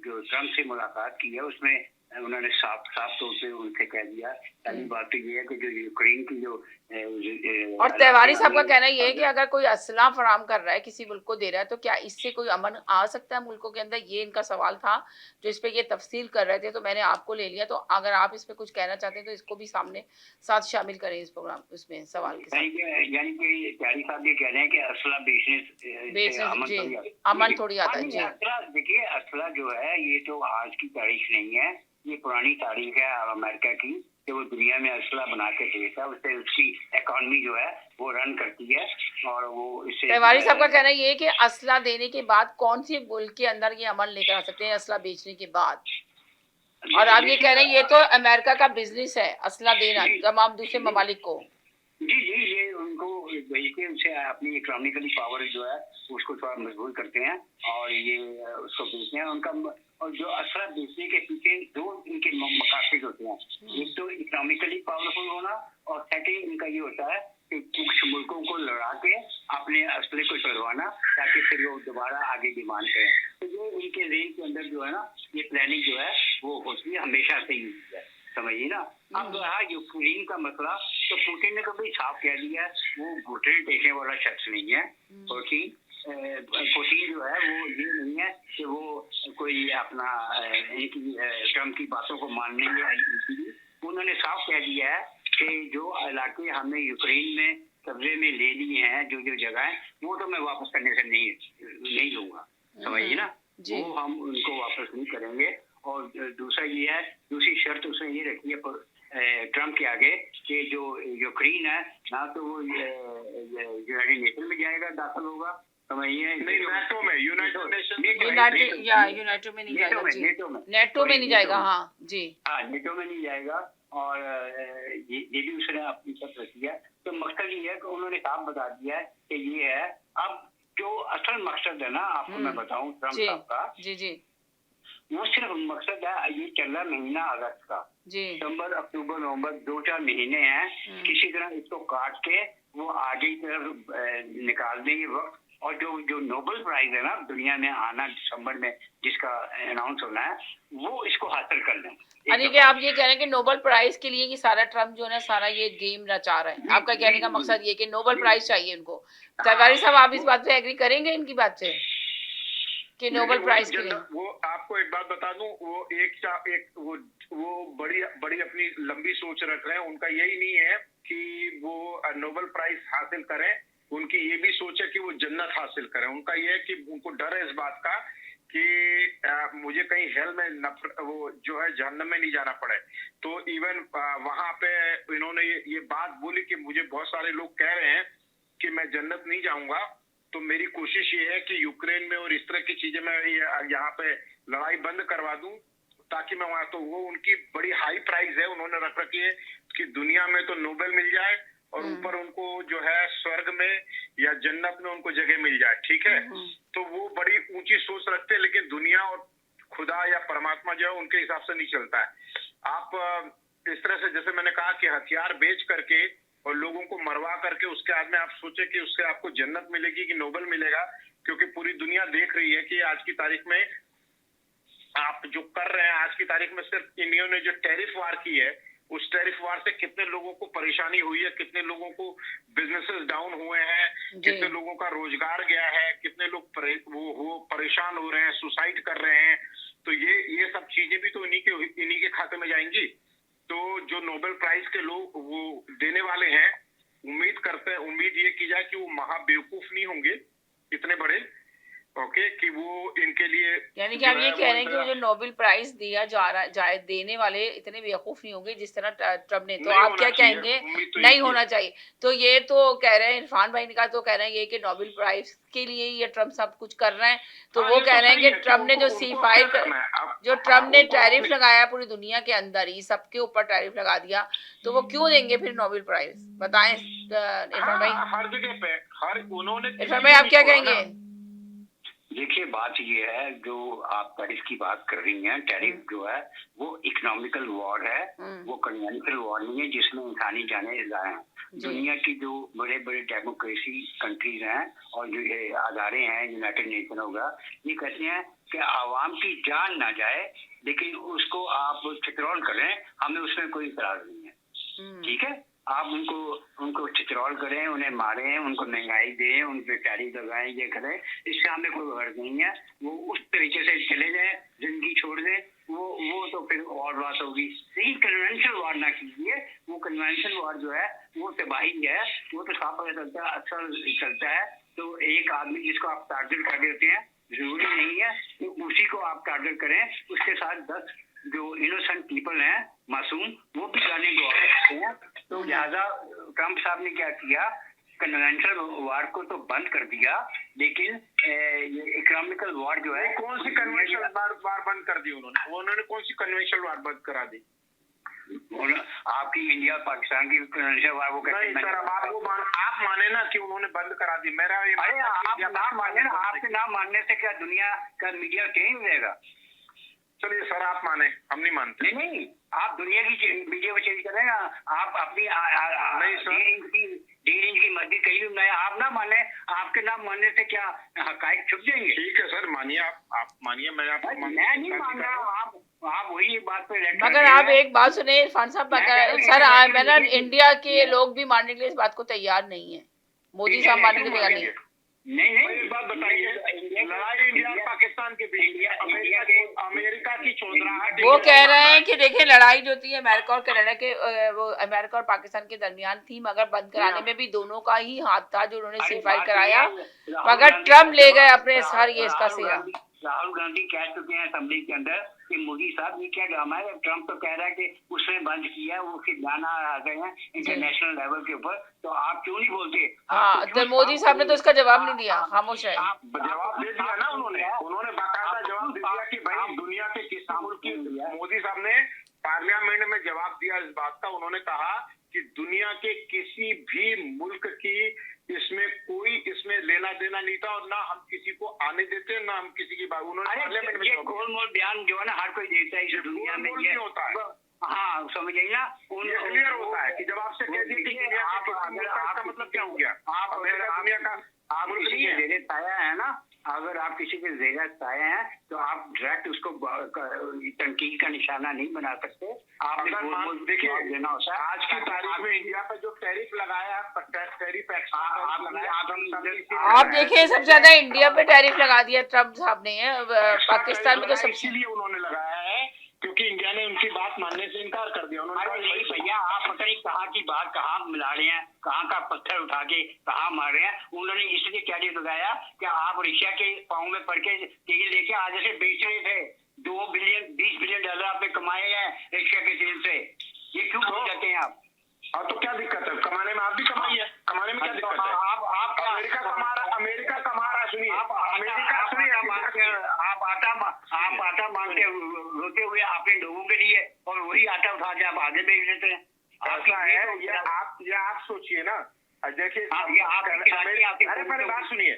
जो ट्रम्प से मुलाकात की है उसमें उन्होंने साफ तौर पे उनसे कह दिया। पहली बात तो ये है कि जो यूक्रेन की जो और तिवारी साहब का कहना ये है कि अगर कोई असला फराम कर रहा है, किसी मुल्क को दे रहा है, तो क्या इससे कोई अमन आ सकता है मुल्कों के अंदर? ये इनका सवाल था जो इस पे ये तफसील कर रहे थे, तो मैंने आपको ले लिया। तो अगर आप इस पे कुछ कहना चाहते हैं तो इसको भी सामने साथ शामिल करें इस प्रोग्राम उसमें सवाल के साथ। यानी कि तिवारी साहब ये कह रहे हैं कि असला बेचने अमन थोड़ी आता है। असला देखिए, असला जो है ये तो आज की तारीख नहीं है, ये पुरानी तारीख है अमेरिका की, कि वो दुनिया में असला बना के देता है, उससे उसकी इकोनॉमी जो है वो रन करती है। और वो इससे तिवारी साहब का कहना ये है कि असला देने के बाद कौन सी मुल्क के अंदर ये अमल लेकर आ सकते हैं असला बेचने के बाद? और आप ये कह रहे हैं ये तो अमेरिका का बिजनेस है असला देना तमाम दूसरे ममालिक को। जी जी, ये उनको देखिए उनसे अपनी इकोनॉमिकली पावर जो है उसको थोड़ा मजबूत करते हैं और ये उसको बेचते हैं। उनका और जो असला बेचने के पीछे दो इनके मकासद होते हैं, एक तो इकोनॉमिकली पावरफुल होना और सेकंड इनका ये होता है कि कुछ मुल्कों को लड़ा के अपने असले को चढ़वाना ताकि फिर वो दोबारा आगे डिमांड करें। तो ये इनके रेंज के अंदर जो है ना ये प्लानिंग जो है वो होती है, हमेशा से ही है, समझिए ना। अब रहा यूक्रेन का मसला, तो पुतिन ने तो भाई साफ कह दिया वो घुटने टेकने वाला शख्स नहीं है। पुतिन जो है वो ये नहीं है कि वो कोई अपना ट्रम्प की बातों को मानने में, उन्होंने साफ कह दिया है कि जो इलाके हमने यूक्रेन में कब्जे में ले लिए हैं, जो जगह है वो तो मैं वापस करने से नहीं दूंगा, समझिए ना। वो हम उनको वापस नहीं करेंगे। और दूसरा ये है, दूसरी शर्त उसने ये रखी है ट्रम्प के आगे कि जो यूक्रेन है ना तो वो यूनाइटेड नेशन में जाएगा, दाखिल होगा, समझिए नहीं, नेटो में, यूनाइटेड में नहीं जाएगा, नेटो में नहीं जाएगा। हाँ जी, हाँ नेटो में नहीं जाएगा। और ये भी उसने अपनी तरफ रख दिया। तो मकसद ये है कि उन्होंने साफ बता दिया है कि ये है। अब जो असल मकसद है ना, आपको मैं बताऊं ट्रम्प साहब का, जी जी, वो सिर्फ मकसद है, ये चल रहा महीना अगस्त का, सितंबर अक्टूबर नवंबर 2-4 महीने हैं, किसी तरह इसको काट के वो आगे की तरफ निकाल देंगे वक्त। और जो नोबेल प्राइज है ना दुनिया में आना दिसंबर में, जिसका अनाउंस होना है, वो इसको हासिल कर लें। यानी कि आप ये कह रहे हैं कि नोबेल प्राइज के लिए कि सारा ट्रम्प जो है सारा ये गेम रचा रहा है। आपका कहने का मकसद ये कि नोबेल प्राइज चाहिए उनको। तिवारी साहब आप इस बात पे एग्री करेंगे इनकी बात से कि नोबेल प्राइज के लिए? वो आपको एक बात बता दूं, वो बड़ी अपनी लंबी सोच रख रहे हैं। उनका यही नहीं है कि वो नोबेल प्राइज हासिल करें, उनकी ये भी सोच है कि वो जन्नत हासिल करें। उनका ये है कि उनको डर है इस बात का कि मुझे कहीं हेल में वो जो है जहन्नम में नहीं जाना पड़े। तो इवन वहां पे इन्होंने ये बात बोली कि मुझे बहुत सारे लोग कह रहे हैं कि मैं जन्नत नहीं जाऊंगा, तो मेरी कोशिश ये है कि यूक्रेन में और इस तरह की चीजें मैं यहाँ पे लड़ाई बंद करवा दूं ताकि मैं वहां, तो वो उनकी बड़ी हाई प्राइस है, उन्होंने रख रखी है कि दुनिया में तो नोबेल मिल जाए और ऊपर उनको जो है स्वर्ग में या जन्नत में उनको जगह मिल जाए, ठीक है। तो वो बड़ी ऊंची सोच रखते हैं, लेकिन दुनिया और खुदा या परमात्मा जो है उनके हिसाब से नहीं चलता है। आप इस तरह से, जैसे मैंने कहा कि हथियार बेच करके और लोगों को मरवा करके उसके बाद में आप सोचे कि उससे आपको जन्नत मिलेगी कि नोबेल मिलेगा, क्योंकि पूरी दुनिया देख रही है कि आज की तारीख में आप जो कर रहे हैं, आज की तारीख में सिर्फ इंडिया ने जो टैरिफ वार की है, उस टैरिफ वार से कितने लोगों को परेशानी हुई है, कितने लोगों को बिजनेसेस डाउन हुए हैं, कितने लोगों का रोजगार गया है, कितने लोग परेशान हो रहे हैं, सुसाइड कर रहे हैं। तो ये सब चीजें भी तो इन्हीं के खाते में जाएंगी। तो जो नोबेल प्राइज के लोग वो देने वाले हैं, उम्मीद ये की जाए कि वो महाबेवकूफ नहीं होंगे इतने बड़े, ओके, कि वो इनके लिए, यानी कि आप ये कह रहे हैं कि वो जो नोबेल प्राइज दिया जाए देने वाले इतने बेवकूफ नहीं होंगे जिस तरह ट्रम्प ने। तो आप क्या कहेंगे? नहीं होना चाहिए। तो ये तो कह रहे हैं, इरफान भाई का तो कह रहे हैं ये कि नोबेल प्राइज के लिए ये ट्रम्प सब कुछ कर रहे हैं। तो वो कह रहे हैं कि ट्रम्प ने जो ट्रम्प ने टैरिफ लगाया पूरी दुनिया के अंदर ही, सबके ऊपर टैरिफ लगा दिया, तो वो क्यों देंगे फिर नोबेल प्राइज? बताएं इरफान भाई। हर जगह पे इरफान भाई आप क्या कहेंगे? देखिए, बात ये है, जो आप टैरिफ की बात कर रही हैं, टैरिफ जो है वो इकोनॉमिकल वॉर है, वो कन्वेंशनल वॉर नहीं है जिसमें इंसानी जाने जाए हैं। दुनिया की जो बड़े बड़े डेमोक्रेसी कंट्रीज हैं और जो ये अदारे हैं, यूनाइटेड नेशन होगा, ये कहते हैं कि आवाम की जान ना जाए, लेकिन उसको आप चित्रौल करें, हमें उसमें कोई इतराज नहीं है, ठीक है। आप उनको चित्रौल करें, उन्हें मारें, उनको महंगाई दें, उन पे टैरिफ लगाएं, ये करें, इससे हमें कोई गर्ज नहीं है। वो उस तरीके से चले जाएं, जिंदगी छोड़ दें, वो तो फिर और बात होगी। लेकिन कन्वेंशनल वार ना कीजिए। वो कन्वेंशनल वार जो है वो तबाही है, वो तो साफ पता चलता है, अक्सर चलता है। तो एक आदमी जिसको आप टारगेट कर देते हैं, जरूरी नहीं है कि उसी को आप टारगेट करें, उसके साथ 10 जो इनोसेंट पीपल हैं, मासूम, वो भी जाने को आ सकते हैं। तो लिहाजा ट्रम्प साहब ने क्या किया, कन्वेंशनल वार को तो बंद कर दिया, लेकिन ये इकोनॉमिकल वार जो है, कौन सी कन्वेंशनल वार बंद कर दी उन्होंने कौन सी कन्वेंशनल वार बंद करा दी? आपकी इंडिया पाकिस्तान की कन्वेंशनल वार वो कहते हैं। आप माने ना कि उन्होंने बंद करा दी। मेरा आप ना माने ना, आपके ना मानने से क्या दुनिया का मीडिया चेंज हो जाएगा? चलिए सर, आप माने, हम नहीं मानते। नहीं, आप दुनिया की मीडिया को चेंज करें ना, आप अपनी डेढ़ इंच की मस्जिद कहीं भी बनाए, आप ना माने, आपके ना मानने से क्या हकायक छुप जाएंगे? ठीक है सर, मानिए, आप मानिए, मैं नहीं मान रहा। आप वही बात पे, मगर आप एक बात सुने इरफान साहब, सर मैंने इंडिया के लोग भी मानने के लिए इस बात को तैयार नहीं है, मोदी साहब मानने के लिए तैयार नहीं है। नहीं, एक बात बताइए, लड़ाई इंडिया और पाकिस्तान के बीच, अमेरिका की चौधराहट, वो कह रहे हैं कि देखिए लड़ाई जो थी अमेरिका और कनाडा के, वो अमेरिका और पाकिस्तान के दरमियान थी, मगर बंद कराने में भी दोनों का ही हाथ था, जो उन्होंने सीजफायर कराया, मगर ट्रम्प ले गए अपने सर ये इसका सिरा। राहुल गांधी कह चुके हैं असेंबली के अंदर कि मोदी साहब ये क्या ड्रामा है। ट्रम्प तो कह रहा है कि उसने बंद किया, वो फिर जाना आ गए हैं इंटरनेशनल लेवल के ऊपर, तो आप क्यों नहीं बोलते? हाँ, तो मोदी साहब ने तो इसका जवाब नहीं दिया, खामोश है। जवाब दे दिया ना उन्होंने बाकायदा जवाब दे दिया कि भाई दुनिया के किसी मुल्क की, मोदी साहब ने पार्लियामेंट में जवाब दिया इस बात का। उन्होंने कहा कि दुनिया के किसी भी मुल्क की इसमें लेना देना नहीं था, और ना हम किसी को आने देते, ना हम किसी की बात। उन्होंने पार्लियामेंट में गोलमोल बयान जो है ना, हर कोई देता है इस दुनिया में, ये होता है। हाँ, समझ आई ना, क्लियर होता है कि जब आपसे कह दी कि आपका मतलब क्या हो गया, आप दुनिया का आप किसी के जेरे साया है ना, अगर आप किसी के जेरा साया हैं तो आप डायरेक्ट उसको तनकीद का निशाना नहीं बना सकते। आप देखिए, आज की तारीख में इंडिया पर जो टैरिफ लगाया, टैरिफ आप देखिए सबसे ज्यादा इंडिया पे टैरिफ लगा दिया ट्रम्प साहब ने, पाकिस्तान में तो सबसे इसीलिए उन्होंने लगाया है क्योंकि इंडिया ने उनकी बात मानने से इनकार कर दिया। उन्होंने भैया, आप पता नहीं कहाँ की बात कहाँ मिला रहे हैं, कहाँ का पत्थर उठा के कहाँ मार रहे हैं। उन्होंने इसलिए क्या लगाया कि आप रशिया के पाँव में पड़ के तेल लेके आज से बेच रहे थे। 20 बिलियन डॉलर आपने कमाए हैं रशिया के तेल से, ये क्यों भूल जाते हैं आप? और तो क्या दिक्कत है, कमाने में आप भी कमाई है, कमाने में क्या दिक्कत है? आप अमेरिका कमा रहा, सुनिए, आप आटा मांग के रोते हुए अपने लोगों के लिए, और वही आटा उठा के आप आगे बेच देते हैं। ऐसा है, ये आप सोचिए ना। देखिए अरे पहले बात सुनिए।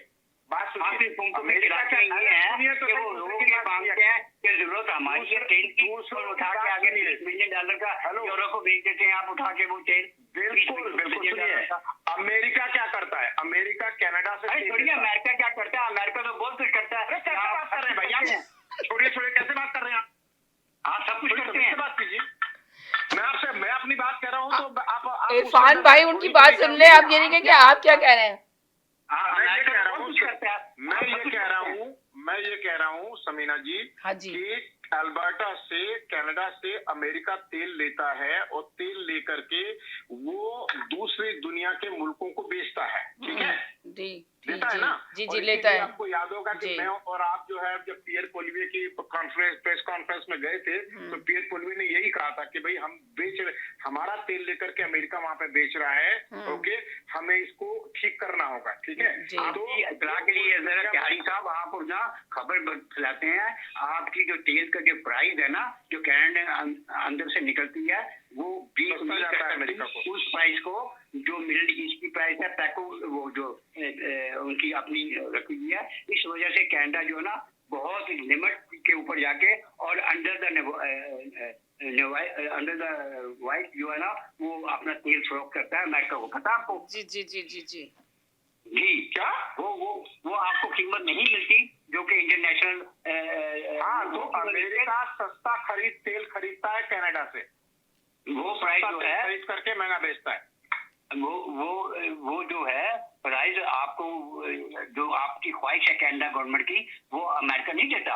अमेरिका क्या ये है कि वो लोगों के मांगते हैं कि जरूरत हमारी है तेल की, उठा के आगे $20 मिलियन का यूरो को बेच देते हैं, आप उठा के वो तेल। बिल्कुल बिल्कुल। सुनिए, अमेरिका क्या करता है? अमेरिका कनाडा से छोड़िए, अमेरिका क्या करता है? अमेरिका तो बहुत कुछ करता है। कैसे बात कर रहे हैं भैया? छोड़िए कैसे बात कर रहे हैं आप? सब कुछ करते हैं। बात कीजिए। मैं अपनी बात कह रहा हूँ तो आप इरफान भाई उनकी बात सुन ले, आप ये नहीं कि आप क्या कह रहे हैं। मैं ये कह रहा हूँ समीना जी, हाँ जी, कि अल्बर्टा से कनाडा से अमेरिका तेल लेता है और तेल लेकर के वो दूसरी दुनिया के मुल्कों को बेचता है, ठीक है? लेता है ना? जी लेता है। आपको याद होगा कि मैं और आप जो है जब पियर पोलिवे की प्रेस कॉन्फ्रेंस में गए थे तो पियर पोलिवे ने यही कहा था कि भाई हम हमारा तेल लेकर के अमेरिका वहां पे बेच रहा है, ओके, हमें इसको ठीक करना होगा, ठीक है? तो इतला के लिए तिहारी साहब आप ना खबर फैलाते हैं, आपकी जो तेल का जो प्राइस है ना, जो कनाडा अंदर से निकलती है वो 20 जाता है अमेरिका को, उस प्राइस को जो मिडिल ईस्ट की प्राइस है पैको वो जो उनकी अपनी रखी हुई है, इस वजह से कनाडा जो है ना बहुत लिमिट के ऊपर जाके और अंडर द वाइट जो है ना वो अपना तेल फरोख्त करता है अमेरिका को। पता आपको? जी क्या वो आपको कीमत नहीं मिलती जो कि इंटरनेशनल। तो अमेरिका सस्ता तेल खरीदता है कनाडा से, वो प्राइस जो है खरीद करके महंगा बेचता है। वो जो है प्राइस आपको जो आपकी ख्वाहिश है कनाडा गवर्नमेंट की वो अमेरिका नहीं देता।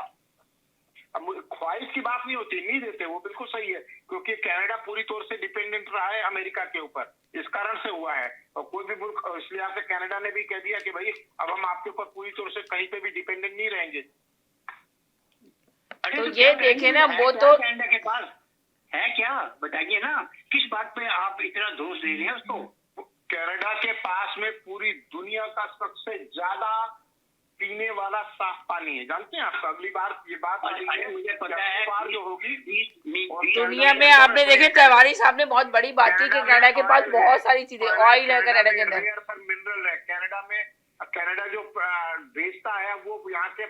अब ख्वाहिश की बात नहीं होती, नहीं देते, वो बिल्कुल सही है, क्योंकि कनाडा पूरी तौर से डिपेंडेंट रहा है अमेरिका के ऊपर, इस कारण से हुआ है। और कोई भी मुल्क इस लिहाज से कनाडा ने भी कह दिया कि भाई अब हम आपके ऊपर पूरी तौर से कहीं पे भी डिपेंडेंट नहीं रहेंगे। तो ये देखे ना, वो तो कनाडा के पास है क्या, बताइए ना, किस बात पे आप इतना दोष दे रहे हैं उसको? कनाडा के पास में पूरी दुनिया का सबसे ज्यादा पीने वाला साफ पानी है, जानते हैं आप? अगली बार ये बात मुझे पता है बार जो होगी दुनिया में, आपने देखे तिवारी साहब ने बहुत बड़ी बात की कि कनाडा के पास बहुत सारी चीजें, ऑयल है कनाडा के अंदर, मिनरल है कनाडा में। कनाडा जो बेचता है वो यहाँ के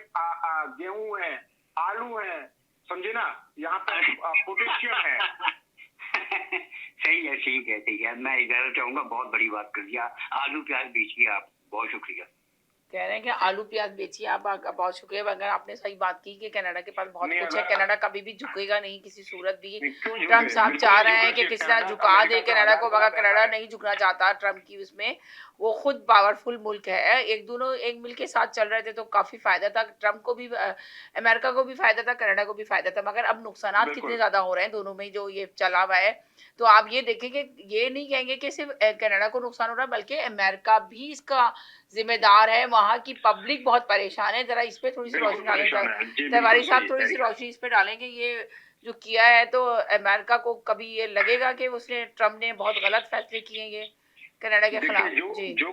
गेहूं है, आलू है, समझे ना, यहाँ पर पोटेशियम है। सही है, ठीक है, मैं इजाजत चाहूंगा, बहुत बड़ी बात कर दिया। आलू प्याज बेचिए आप, बहुत शुक्रिया। कह रहे हैं कि आलू प्याज बेचिए आप, बहुत शुक्रिया। अगर आपने सही बात की कि कनाडा के पास बहुत कुछ है, कनाडा कभी भी झुकेगा नहीं किसी सूरत भी। ट्रम्प साहब चाह रहे हैं कि किसी तरह झुका दे कनाडा को, मगर कनाडा नहीं झुकना चाहता ट्रम्प की उसमें, वो खुद पावरफुल मुल्क है। एक मिल के साथ चल रहे थे तो काफी फायदा था, ट्रम्प को भी, अमेरिका को भी फायदा था, कनाडा को भी फायदा था, मगर अब नुकसान कितने ज्यादा हो रहे हैं दोनों में जो ये चला हुआ है। तो आप ये देखेंगे, ये नहीं कहेंगे कि सिर्फ कनाडा को नुकसान हो रहा है, बल्कि अमेरिका भी इसका जिम्मेदार है। वहाँ की पब्लिक बहुत परेशान है। जरा इस पे थोड़ी सी रोशनी डालेंगे तिवारी साहब, थोड़ी सी रोशनी इस पे डालेंगे। ये जो किया है तो अमेरिका को कभी ये लगेगा कि उसने, ट्रम्प ने बहुत गलत फैसले किए ये कनाडा के खिलाफ? जो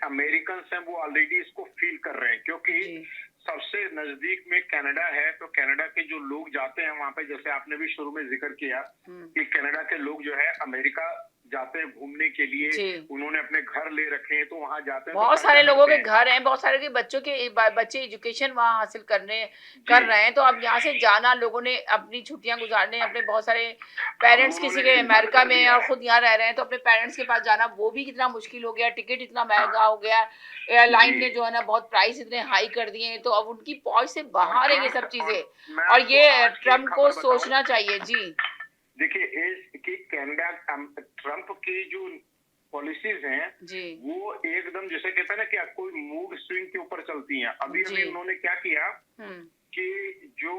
अमेरिकन हैं वो ऑलरेडी इसको फील कर रहे हैं, क्योंकि सबसे नजदीक में कनाडा है, तो कनाडा के जो लोग जाते हैं वहां पे, जैसे आपने भी शुरू में जिक्र किया कि कनाडा के लोग जो है अमेरिका जाते हैं घूमने के लिए, उन्होंने अपने घर ले रखे हैं तो वहां जाते हैं। बहुत सारे लोगों के घर हैं, बहुत सारे के बच्चे एजुकेशन वहाँ हासिल कर रहे हैं। तो अब यहाँ से जाना, लोगों ने अपनी छुट्टियां गुजारने, अपने बहुत सारे पेरेंट्स किसी के अमेरिका में और खुद यहाँ रह रहे हैं, तो अपने पेरेंट्स के पास जाना वो भी कितना मुश्किल हो गया, टिकट इतना महंगा हो गया, एयरलाइन ने जो है ना बहुत प्राइस इतने हाई कर दिए हैं, तो अब उनकी पहुंच से बाहर है ये सब चीजें, और ये ट्रम्प को सोचना चाहिए। जी देखिए कि कनाडा, ट्रम्प की जो पॉलिसीज हैं वो एकदम जैसे कहते हैं ना कि कोई मूड स्विंग के ऊपर चलती हैं। अभी उन्होंने क्या किया कि जो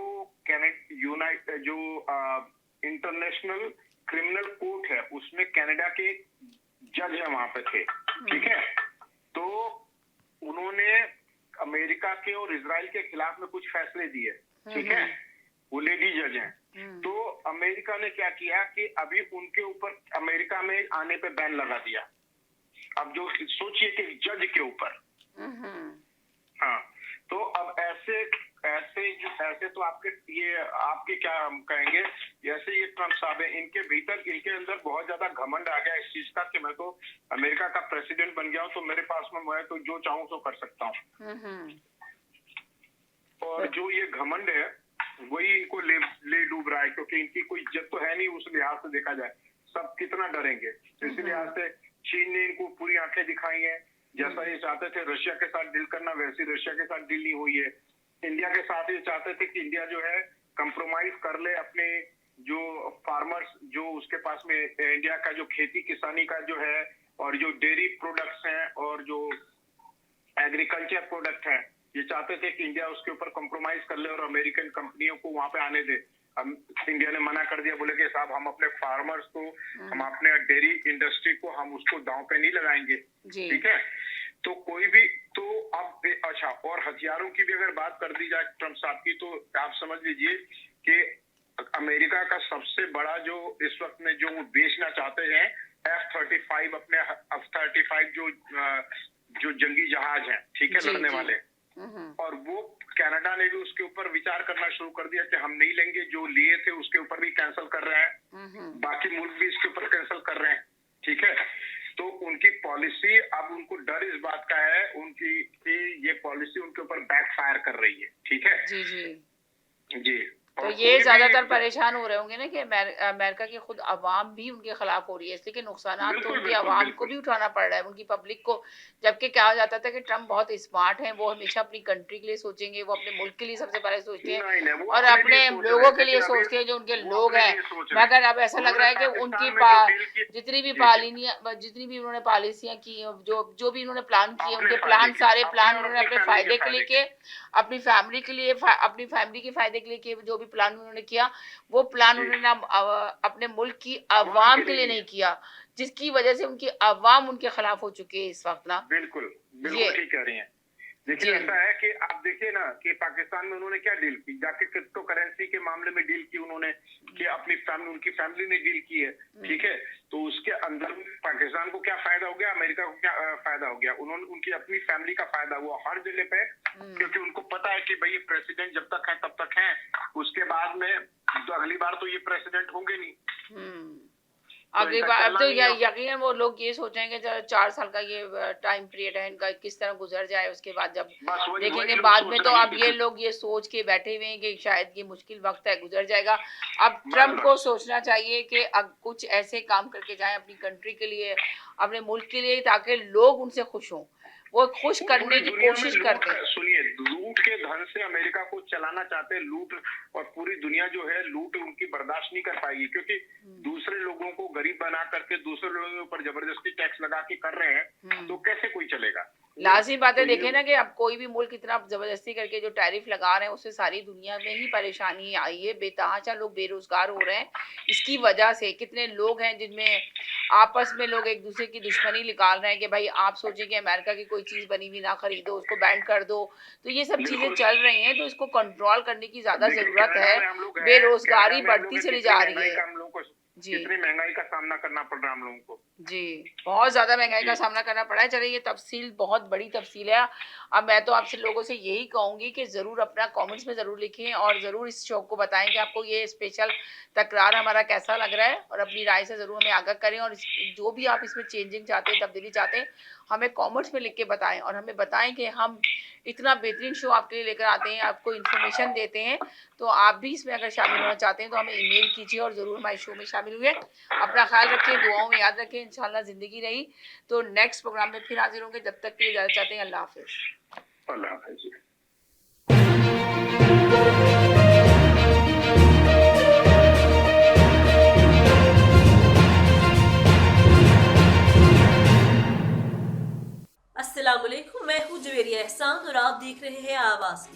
इंटरनेशनल क्रिमिनल कोर्ट है उसमें कनाडा के जज है वहां पे थे, ठीक है, तो उन्होंने अमेरिका के और इजराइल के खिलाफ में कुछ फैसले दिए, ठीक है, वो लेडी जज हैं। तो अमेरिका ने क्या किया कि अभी उनके ऊपर अमेरिका में आने पे बैन लगा दिया। अब जो सोचिए कि जज के ऊपर, हाँ, तो अब ऐसे ऐसे तो आपके क्या हम कहेंगे, जैसे ये ट्रम्प साहब है, इनके अंदर बहुत ज्यादा घमंड आ गया इस चीज का कि मैं तो अमेरिका का प्रेसिडेंट बन गया हूँ, तो मेरे पास में मैं तो जो चाहूँ तो कर सकता हूँ। और जो ये घमंड है वही इनको ले डूब रहा है, क्योंकि इनकी कोई इज्जत तो है नहीं उस लिहाज से देखा जाए। सब कितना डरेंगे, इसी लिहाज से चीन ने इनको पूरी आंखें दिखाई हैं। जैसा ये चाहते थे रशिया के साथ डील करना, वैसी रशिया के साथ डील नहीं हुई है। इंडिया के साथ ये चाहते थे कि इंडिया जो है कंप्रोमाइज कर ले अपने जो फार्मर्स, जो उसके पास में इंडिया का जो खेती किसानी का जो है, और जो डेयरी प्रोडक्ट्स हैं और जो एग्रीकल्चर प्रोडक्ट हैं, ये चाहते थे कि इंडिया उसके ऊपर कंप्रोमाइज कर ले और अमेरिकन कंपनियों को वहां पे आने दे। इंडिया ने मना कर दिया, बोले कि साहब हम अपने फार्मर्स को, हम अपने डेयरी इंडस्ट्री को हम उसको दांव पे नहीं लगाएंगे, ठीक है। तो कोई भी तो अब अच्छा, और हथियारों की भी अगर बात कर दी जाए ट्रम्प साहब की, तो आप समझ लीजिए कि अमेरिका का सबसे बड़ा जो इस वक्त में जो बेचना चाहते हैं F-35, अपने F-35 जो जंगी जहाज हैं, ठीक है, लड़ने वाले, और वो कनाडा ने भी उसके ऊपर विचार करना शुरू कर दिया कि हम नहीं लेंगे। जो लिए थे उसके ऊपर भी कैंसिल कर रहे हैं, बाकी मुल्क भी इसके ऊपर कैंसिल कर रहे हैं, ठीक है। तो उनकी पॉलिसी, अब उनको डर इस बात का है उनकी कि ये पॉलिसी उनके ऊपर बैकफायर कर रही है, ठीक है। जी जी जी। तो ये ज्यादातर परेशान हो रहे होंगे ना कि अमेरिका की खुद अवाम भी उनके खिलाफ हो रही है, इसलिए कि नुकसान तो उनकी अवाम को भी उठाना पड़ रहा है, उनकी पब्लिक को। जबकि कहा जाता था कि ट्रम्प बहुत स्मार्ट हैं, वो हमेशा अपनी कंट्री के लिए सोचेंगे, वो अपने मुल्क के लिए सबसे पहले सोचते हैं और अपने लोगों के लिए सोचते हैं, जो उनके लोग हैं। मगर अब ऐसा लग रहा है कि उनकी जितनी भी उन्होंने पॉलिसियां की, जो भी उन्होंने प्लान किए, उनके प्लान, सारे प्लान उन्होंने अपने फायदे के लिए किए, अपनी फैमिली के लिए, अपनी फैमिली के फायदे के लिए किए। जो भी प्लान उन्होंने किया, वो प्लान उन्होंने अपने मुल्क की अवाम के लिए नहीं किया, जिसकी वजह से उनकी अवाम उनके खिलाफ हो चुकी है इस वक्त ना। बिल्कुल ठीक कह रही हैं। देखिए ऐसा है कि आप देखिए ना कि पाकिस्तान में उन्होंने क्या डील की, जाके क्रिप्टो करेंसी के मामले में डील की उन्होंने, कि अपनी फैमिली, उनकी फैमिली ने डील की है, ठीक है। तो उसके अंदर पाकिस्तान को क्या फायदा हो गया, अमेरिका को क्या फायदा हो गया, उनकी अपनी फैमिली का फायदा हुआ हर जगह पे, क्योंकि उनको पता है कि भाई ये प्रेसिडेंट जब तक है तब तक है, उसके बाद में तो अगली बार तो ये प्रेसिडेंट होंगे नहीं। अगली बार अब तो यकीनन वो लोग ये सोचेंगे 4 साल का ये टाइम पीरियड है इनका, किस तरह गुजर जाए, उसके बाद जब देखेंगे बाद में। तो अब ये लोग ये सोच के बैठे हुए हैं कि शायद ये मुश्किल वक्त है, गुजर जाएगा। अब ट्रम्प को सोचना चाहिए कि अब कुछ ऐसे काम करके जाएं अपनी कंट्री के लिए, अपने मुल्क के लिए, ताकि लोग उनसे खुश हों, वो खुश करने की कोशिश करते हैं। सुनिए, लूट के धन से अमेरिका को चलाना चाहते हैं, लूट, और पूरी दुनिया जो है लूट उनकी बर्दाश्त नहीं कर पाएगी, क्योंकि दूसरे लोगों को गरीब बना करके दूसरे लोगों के ऊपर जबरदस्ती टैक्स लगा के कर रहे हैं, तो कैसे कोई चलेगा। लाजिमी बात है, देखें ना कि अब कोई भी मुल्क इतना जबरदस्ती करके जो टैरिफ लगा रहे हैं, उससे सारी दुनिया में ही परेशानी आई है। बेतहाशा लोग बेरोजगार हो रहे हैं इसकी वजह से। कितने लोग हैं जिनमें आपस में लोग एक दूसरे की दुश्मनी निकाल रहे हैं कि भाई आप सोचें कि अमेरिका की कोई चीज बनी हुई ना खरीदो, उसको बैन कर दो। तो ये सब चीजें चल रही हैं, तो इसको कंट्रोल करने की ज्यादा जरूरत है। बेरोजगारी बढ़ती चली जा रही है जी, कितनी महंगाई का सामना करना पड़ रहा है हम लोगों को। जी, बहुत ज्यादा महंगाई का सामना करना पड़ा है। चलिए, ये तफसील बहुत बड़ी तफसील है। अब मैं तो आपसे लोगों से यही कहूंगी कि जरूर अपना कमेंट्स में जरूर लिखें और जरूर इस शो को बताएं कि आपको ये स्पेशल तकरार हमारा कैसा लग रहा है, और अपनी राय से जरूर हमें आगाह करें। और जो भी आप इसमें चेंजिंग चाहते हैं, तब्दीली चाहते हैं, हमें कमेंट्स में लिख के बताएं, और हमें बताएं कि हम इतना बेहतरीन शो आपके लिए लेकर आते हैं, आपको इन्फॉर्मेशन देते हैं। तो आप भी इसमें अगर शामिल होना चाहते हैं तो हमें ईमेल कीजिए और ज़रूर हमारे शो में शामिल हुए। अपना ख्याल रखें, दुआओं में याद रखें। इंशाल्लाह ज़िंदगी रही तो नेक्स्ट प्रोग्राम में फिर हाजिर होंगे। जब तक के लिए इजाज़त चाहते हैं। अल्लाह हाफ़िज़। अल्लाह हाफ़िज़। अस्सलाम वालेकुम, मैं हूँ जवेरिया एहसान और आप देख रहे हैं आवाज़।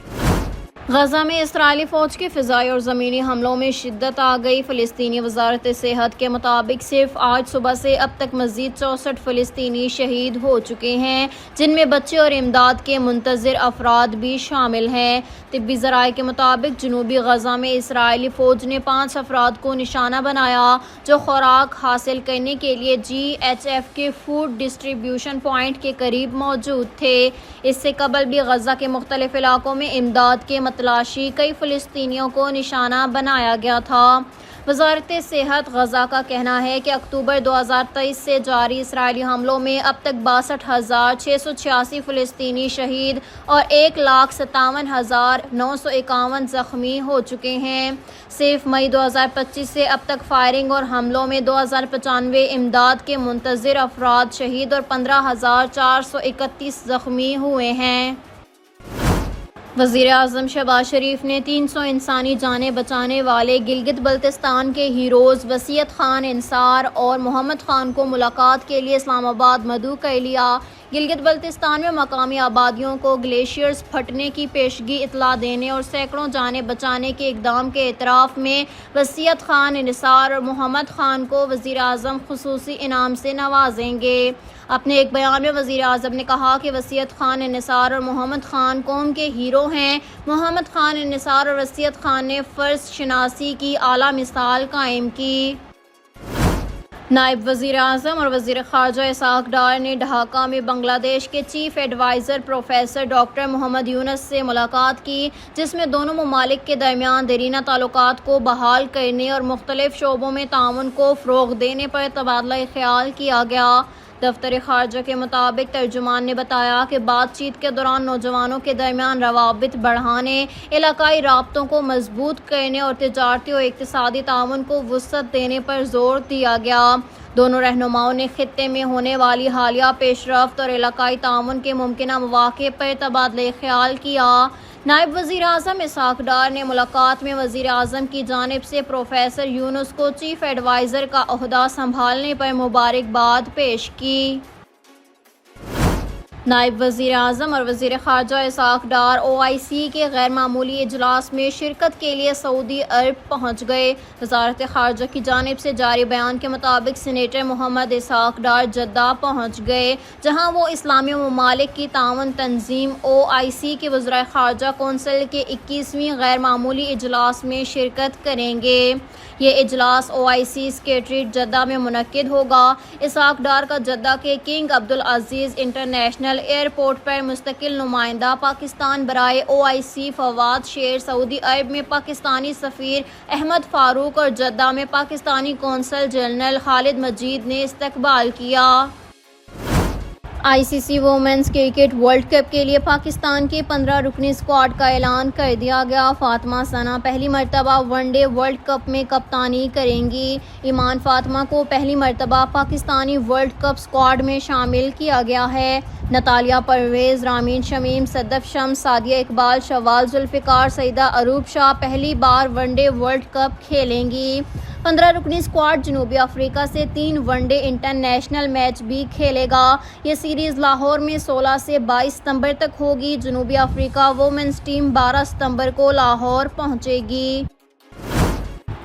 गजा में इसराइली फ़ौज के फ़िज़ाई और ज़मीनी हमलों में शिद्दत आ गई। फ़लस्तीनी वज़ारत सेहत के मुताबिक सिर्फ आज सुबह से अब तक मज़ीद 64 फ़लस्तीनी शहीद हो चुके हैं, जिनमें बच्चे और इमदाद के मुंतज़िर अफराद भी शामिल हैं। तिब्बी ज़राए के मुताबिक जनूबी गजा में इसराइली फ़ौज ने 5 अफराद को निशाना बनाया जो खुराक हासिल करने के लिए GHF के फूड डिस्ट्रीब्यूशन पॉइंट के करीब मौजूद थे। इससे कबल भी गजा के मुख्तलिफ इलाकों में इमदाद के तलाशी कई फ़लस्तीनियों को निशाना बनाया गया था। वज़ारत सेहत गज़ा का कहना है कि अक्टूबर 2023 से जारी इसराइली हमलों में अब तक 62,686 फ़लस्तीनी शहीद और 1,57,951 ज़ख्मी हो चुके हैं। सिर्फ मई 2025 से अब तक फायरिंग और हमलों में 2,095 इमदाद के मुंतज़िर अफराद शहीद और 15,431 ज़ख्मी हुए हैं। वज़ीर आज़म शहबाज शरीफ ने 300 इंसानी जानें बचाने वाले गिलगित बल्तिस्तान के हीरोज़ वसीयत खान इंसार और मोहम्मद खान को मुलाकात के लिए इस्लामाबाद मदऊ कर लिया। गिलगित बल्तिस्तान में मकामी आबादियों को ग्लेशियर्स फटने की पेशगी इतला देने और सैकड़ों जानें बचाने के इकदाम के एतराफ़ में वसीयत खान इंसार और मोहम्मद खान को वज़ीर आज़म खुसूसी इनाम से नवाजेंगे। अपने एक बयान में वज़ीर आज़म ने कहा कि वसीयत खान निसार और मोहम्मद खान कौम के हीरो हैं। मोहम्मद खान निसार और वसीयत खान ने फ़र्ज शनासी की आला मिसाल कायम की। नायब वज़ीर आज़म और वज़ीर ख़ारजा इसहाक़ डार ने ढाका में बांग्लादेश के chief adviser professor doctor Mohammad Yunus से मुलाकात की, जिसमें दोनों ममालिक के दरमियान देरीना ताल्लुकात को बहाल करने और मुख्तलिफ़ शोबों में ताउन को फ़रोग़ देने पर तबादला ख़याल किया गया। दफ्तर खारजा के मुताबिक तर्जुमान ने बताया कि बातचीत के दौरान नौजवानों के दरमियान रवाबित बढ़ाने, इलाकाई राब्तों को मजबूत करने और तिजारती और इक़्तिसादी ताउन को वुसअत देने पर जोर दिया गया। दोनों रहनुमाओं ने खित्ते में होने वाली हालिया पेशरफ्त और इलाकाई ताउन के मुमकिना मौक़े पर तबादला ख़याल किया। नायब वज़ीर आज़म इसहाक़ डार ने मुलाकात में वज़ीर आज़म की जानिब से प्रोफेसर यूनुस को चीफ़ एडवाइज़र का ओहदा संभालने पर मुबारकबाद पेश की। नायब वज़ीर आज़म और वज़ीर ख़ारजा इसहाक़ डार OIC के गैर मामूली इजलास में शिरकत के लिए सऊदी अरब पहुँच गए। वज़ारत ख़ारजा की जानिब से जारी बयान के मुताबिक सीनेटर मोहम्मद इसहाक़ डार जद्दा पहुँच गए, जहाँ वो इस्लामी ममालिक की ताउन तंजीम OIC के वज़राए ख़ारजा कौंसिल के 21वीं गैर मामूली इजलास में शिरकत करेंगे। ये इजलास OIC सेक्रेटरीट जद्दा में मुनक्किद होगा। इसहाक़ डार का जद्दा के किंग अब्दुल अज़ीज़ इंटरनेशनल एयरपोर्ट पर मुस्तकिल नुमाइंदा पाकिस्तान बराए OIC फवाद शेर, सऊदी अरब में पाकिस्तानी सफ़ीर अहमद फ़ारूक और जद्दा में पाकिस्तानी कौंसल जनरल खालिद मजीद ने इस्तकबाल किया। ICC women's cricket world cup के लिए पाकिस्तान के 15 रुकनी स्क्वाड का ऐलान कर दिया गया। फातिमा सना पहली मरतबा वनडे वर्ल्ड कप में कप्तानी करेंगी। ईमान फातिमा को पहली मरतबा पाकिस्तानी वर्ल्ड कप स्क्वाड में शामिल किया गया है। नतालिया परवेज़, रामीन शमीम, सदफ शम्स, सादिया इकबाल, शवाल जुल्फ़िकार, सईदा अरूब शाह पहली बार वनडे वर्ल्ड कप खेलेंगी। 15 रुकनी स्क्वाड जनूबी अफ्रीका से 3 वनडे इंटरनेशनल मैच भी खेलेगा। ये सीरीज़ लाहौर में 16 से 22 सितंबर तक होगी। जनूबी अफ्रीका वुमेन्स टीम 12 सितंबर को लाहौर पहुंचेगी।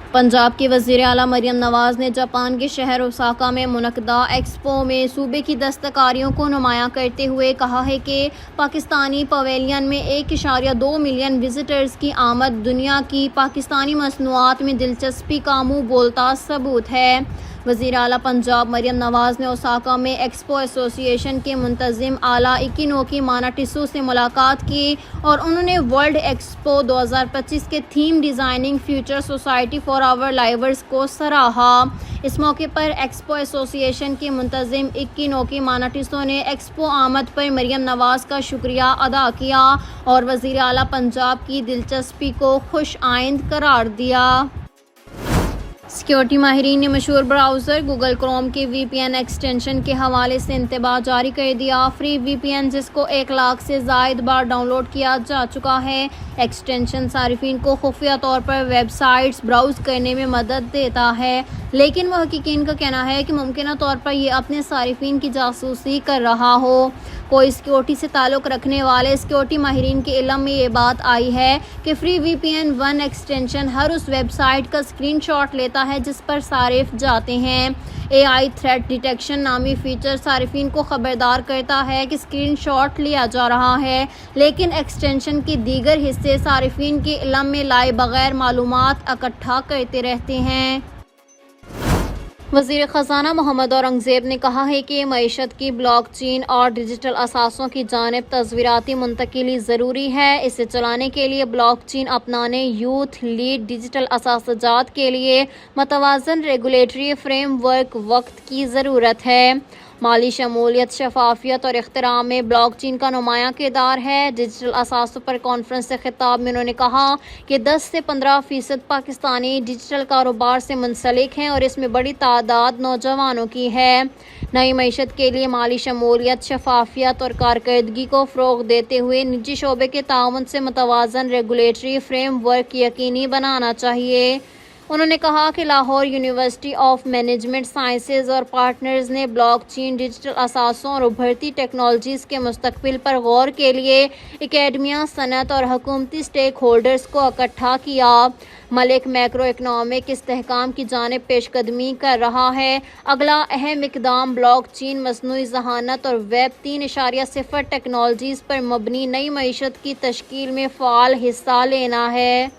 पंजाब की वज़ीर आला मरियम नवाज़ ने जापान के शहर ओसाका में मुनक़दा एक्सपो में सूबे की दस्तकारियों को नुमायां करते हुए कहा है कि पाकिस्तानी पवेलियन में 1.2 मिलियन विज़िटर्स की आमद दुनिया की पाकिस्तानी मसनूआत में दिलचस्पी का मुँह बोलता सबूत है। वज़ीर आला पंजाब मरियम नवाज़ ने ओसाका में एक्सपो एसोसिएशन के मुंतज़िम आला इकिनोकी मानाटिसू से मुलाकात की और उन्होंने वर्ल्ड एक्सपो 2025 के theme designing future society for our lives को सराहा। इस मौके पर एक्सपो एसोसिएशन के मुंतज़िम इकिनोकी मानाटिसू ने एक्सपो आमद पर मरियम नवाज़ का शुक्रिया अदा किया और वज़ीर आला पंजाब की दिलचस्पी को खुश आइंद करार दिया। सिक्योरिटी माहिरीन ने मशहूर ब्राउज़र गूगल क्रोम के VPN एक्सटेंशन के हवाले से इंतबाह जारी कर दिया। फ्री VPN जिसको 1 लाख से ज़ायद बार डाउनलोड किया जा चुका है। एक्सटेंशन सारिफिन को खुफिया तौर पर वेबसाइट्स ब्राउज़ करने में मदद देता है, लेकिन महक़क़ीन का कहना है कि मुमकिन तौर पर यह अपने सारिफिन की जासूसी कर रहा हो। कोई सिक्योरिटी से ताल्लुक़ रखने वाले सिक्योरिटी माहिरीन के इल्म में ये बात आई है कि फ्री VPN 1 एक्सटेंशन हर उस वेबसाइट का स्क्रीनशॉट लेता है जिस पर सारिफ जाते हैं। AI थ्रेट डिटेक्शन नामी फीचर सारिफिन को ख़बरदार करता है कि स्क्रीनशॉट लिया जा रहा है, लेकिन एक्सटेंशन के दीगर हिस्से सारिफिन के इल्म में लाए बगैर मालूमात इकट्ठा करते रहते हैं। वज़ीर ख़ज़ाना मोहम्मद औरंगज़ेब ने कहा है कि मईशत की ब्लॉकचेन और डिजिटल असासों की जानिब तस्वीराती मुंतकिली ज़रूरी है। इसे चलाने के लिए ब्लॉकचेन अपनाने यूथ लीड डिजिटल असासजात के लिए मतवाज़न रेगुलेटरी फ्रेमवर्क वक्त की ज़रूरत है। माली शमूलियत, शफाफियत और इख्तिराम में ब्लॉकचेन का नुमायां किरदार है। डिजिटल असासों पर कॉन्फ्रेंस से खिताब में उन्होंने कहा कि 10 से 15% पाकिस्तानी डिजिटल कारोबार से मुंसलिक हैं और इसमें बड़ी तादाद नौजवानों की है। नई मईशत के लिए माली शमूलियत, शफाफियत और कारकर्दगी को फ़रोग़ देते हुए निजी शोबे के ताउन से मुतवाज़न रेगुलेटरी फ्रेमवर्क यकीनी बनाना चाहिए। उन्होंने कहा कि Lahore university of management sciences और पार्टनर्स ने ब्लॉकचेन, डिजिटल असासों और उभरती टेक्नोलॉजीज़ के मुस्तकबिल पर गौर के लिए एकेडमिया, सनत और हुकूमती स्टेक होल्डर्स को इकट्ठा किया। मलिक मैक्रो इकनॉमिक इस्तेहकाम की जानिब पेशकदमी कर रहा है। अगला अहम इकदाम ब्लॉकचेन, मसनूई ज़हानत और वेब 3.0 टेक्नोलॉजीज़ पर मबनी नई मईशत की तश्कील में फ़ाल हिस्सा लेना है।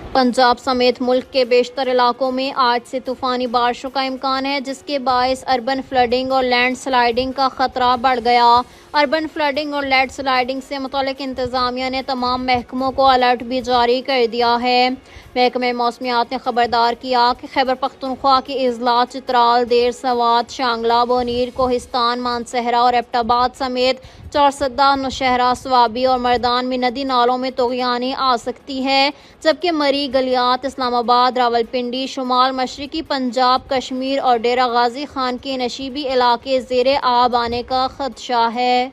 पंजाब समेत मुल्क के बेशतर इलाकों में आज से तूफ़ानी बारिशों का इम्कान है, जिसके बायस अर्बन फ्लडिंग और लैंड स्लाइडिंग का ख़तरा बढ़ गया। अर्बन फ्लडिंग और लैंड स्लाइडिंग से मुतल्लिक़ इंतज़ामिया ने तमाम महकमों को अलर्ट भी जारी कर दिया है। महकमे मौसमियात ने खबरदार किया कि खैबर पख्तूनख्वा के इजला, चित्राल, देर सवात, शांगला, बोनीर, कोहिस्तान, मानसहरा और एबटाबाद समेत चौरसदा, नौशहरा, स्वाबी और मर्दान में नदी नालों में तोग़यानी आ सकती है, जबकि मरी, गलियात, इस्लामाबाद, रावलपिंडी, शुमाल मशरकी पंजाब, कश्मीर और डेरा गाजी खान के नशीबी इलाके ज़ेरे आब आने का खदशा है।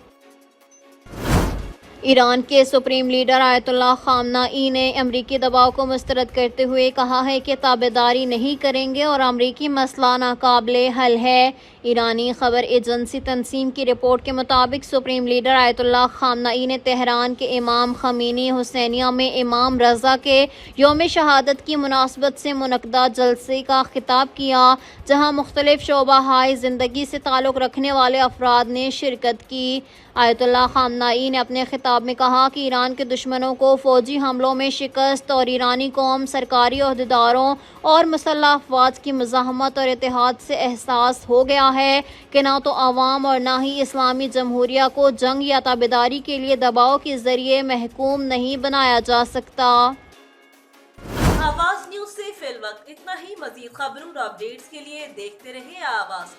ईरान के सुप्रीम लीडर आयतुल्लाह खामनाई ने अमरीकी दबाव को मुस्तरद करते हुए कहा है कि ताबेदारी नहीं करेंगे और अमरीकी मसला नाकाबिले हल है। ईरानी खबर एजेंसी तंसीम की रिपोर्ट के मुताबिक सुप्रीम लीडर आयतुल्लाह खामनाई ने तेहरान के इमाम खमीनी हुसैनिया में इमाम रज़ा के यौम शहादत की मुनासबत से मुनक़दा जलसे का खिताब किया, जहाँ मुख्तलिफ शोबा-हाय ज़िंदगी से ताल्लुक़ रखने वाले अफराद ने शिरकत की। आयतुल्लाह खामनाई ने अपने खिताब में कहा कि ईरान के दुश्मनों को फ़ौजी हमलों में शिकस्त और ईरानी कौम, सरकारी ओहदेदारों और मुसल्लह अफवाज की मज़ाहमत और इत्तेहाद से एहसास हो गया है कि ना तो आवाम और ना ही इस्लामी जमहूरिया को जंग या ताबेदारी के लिए दबाव के ज़रिए महकूम नहीं बनाया जा सकता। आवाज़ न्यूज़ से फिलवक्त इतना ही। मज़ीद खबरों और अपडेट्स के लिए देखते रहिए आवाज़।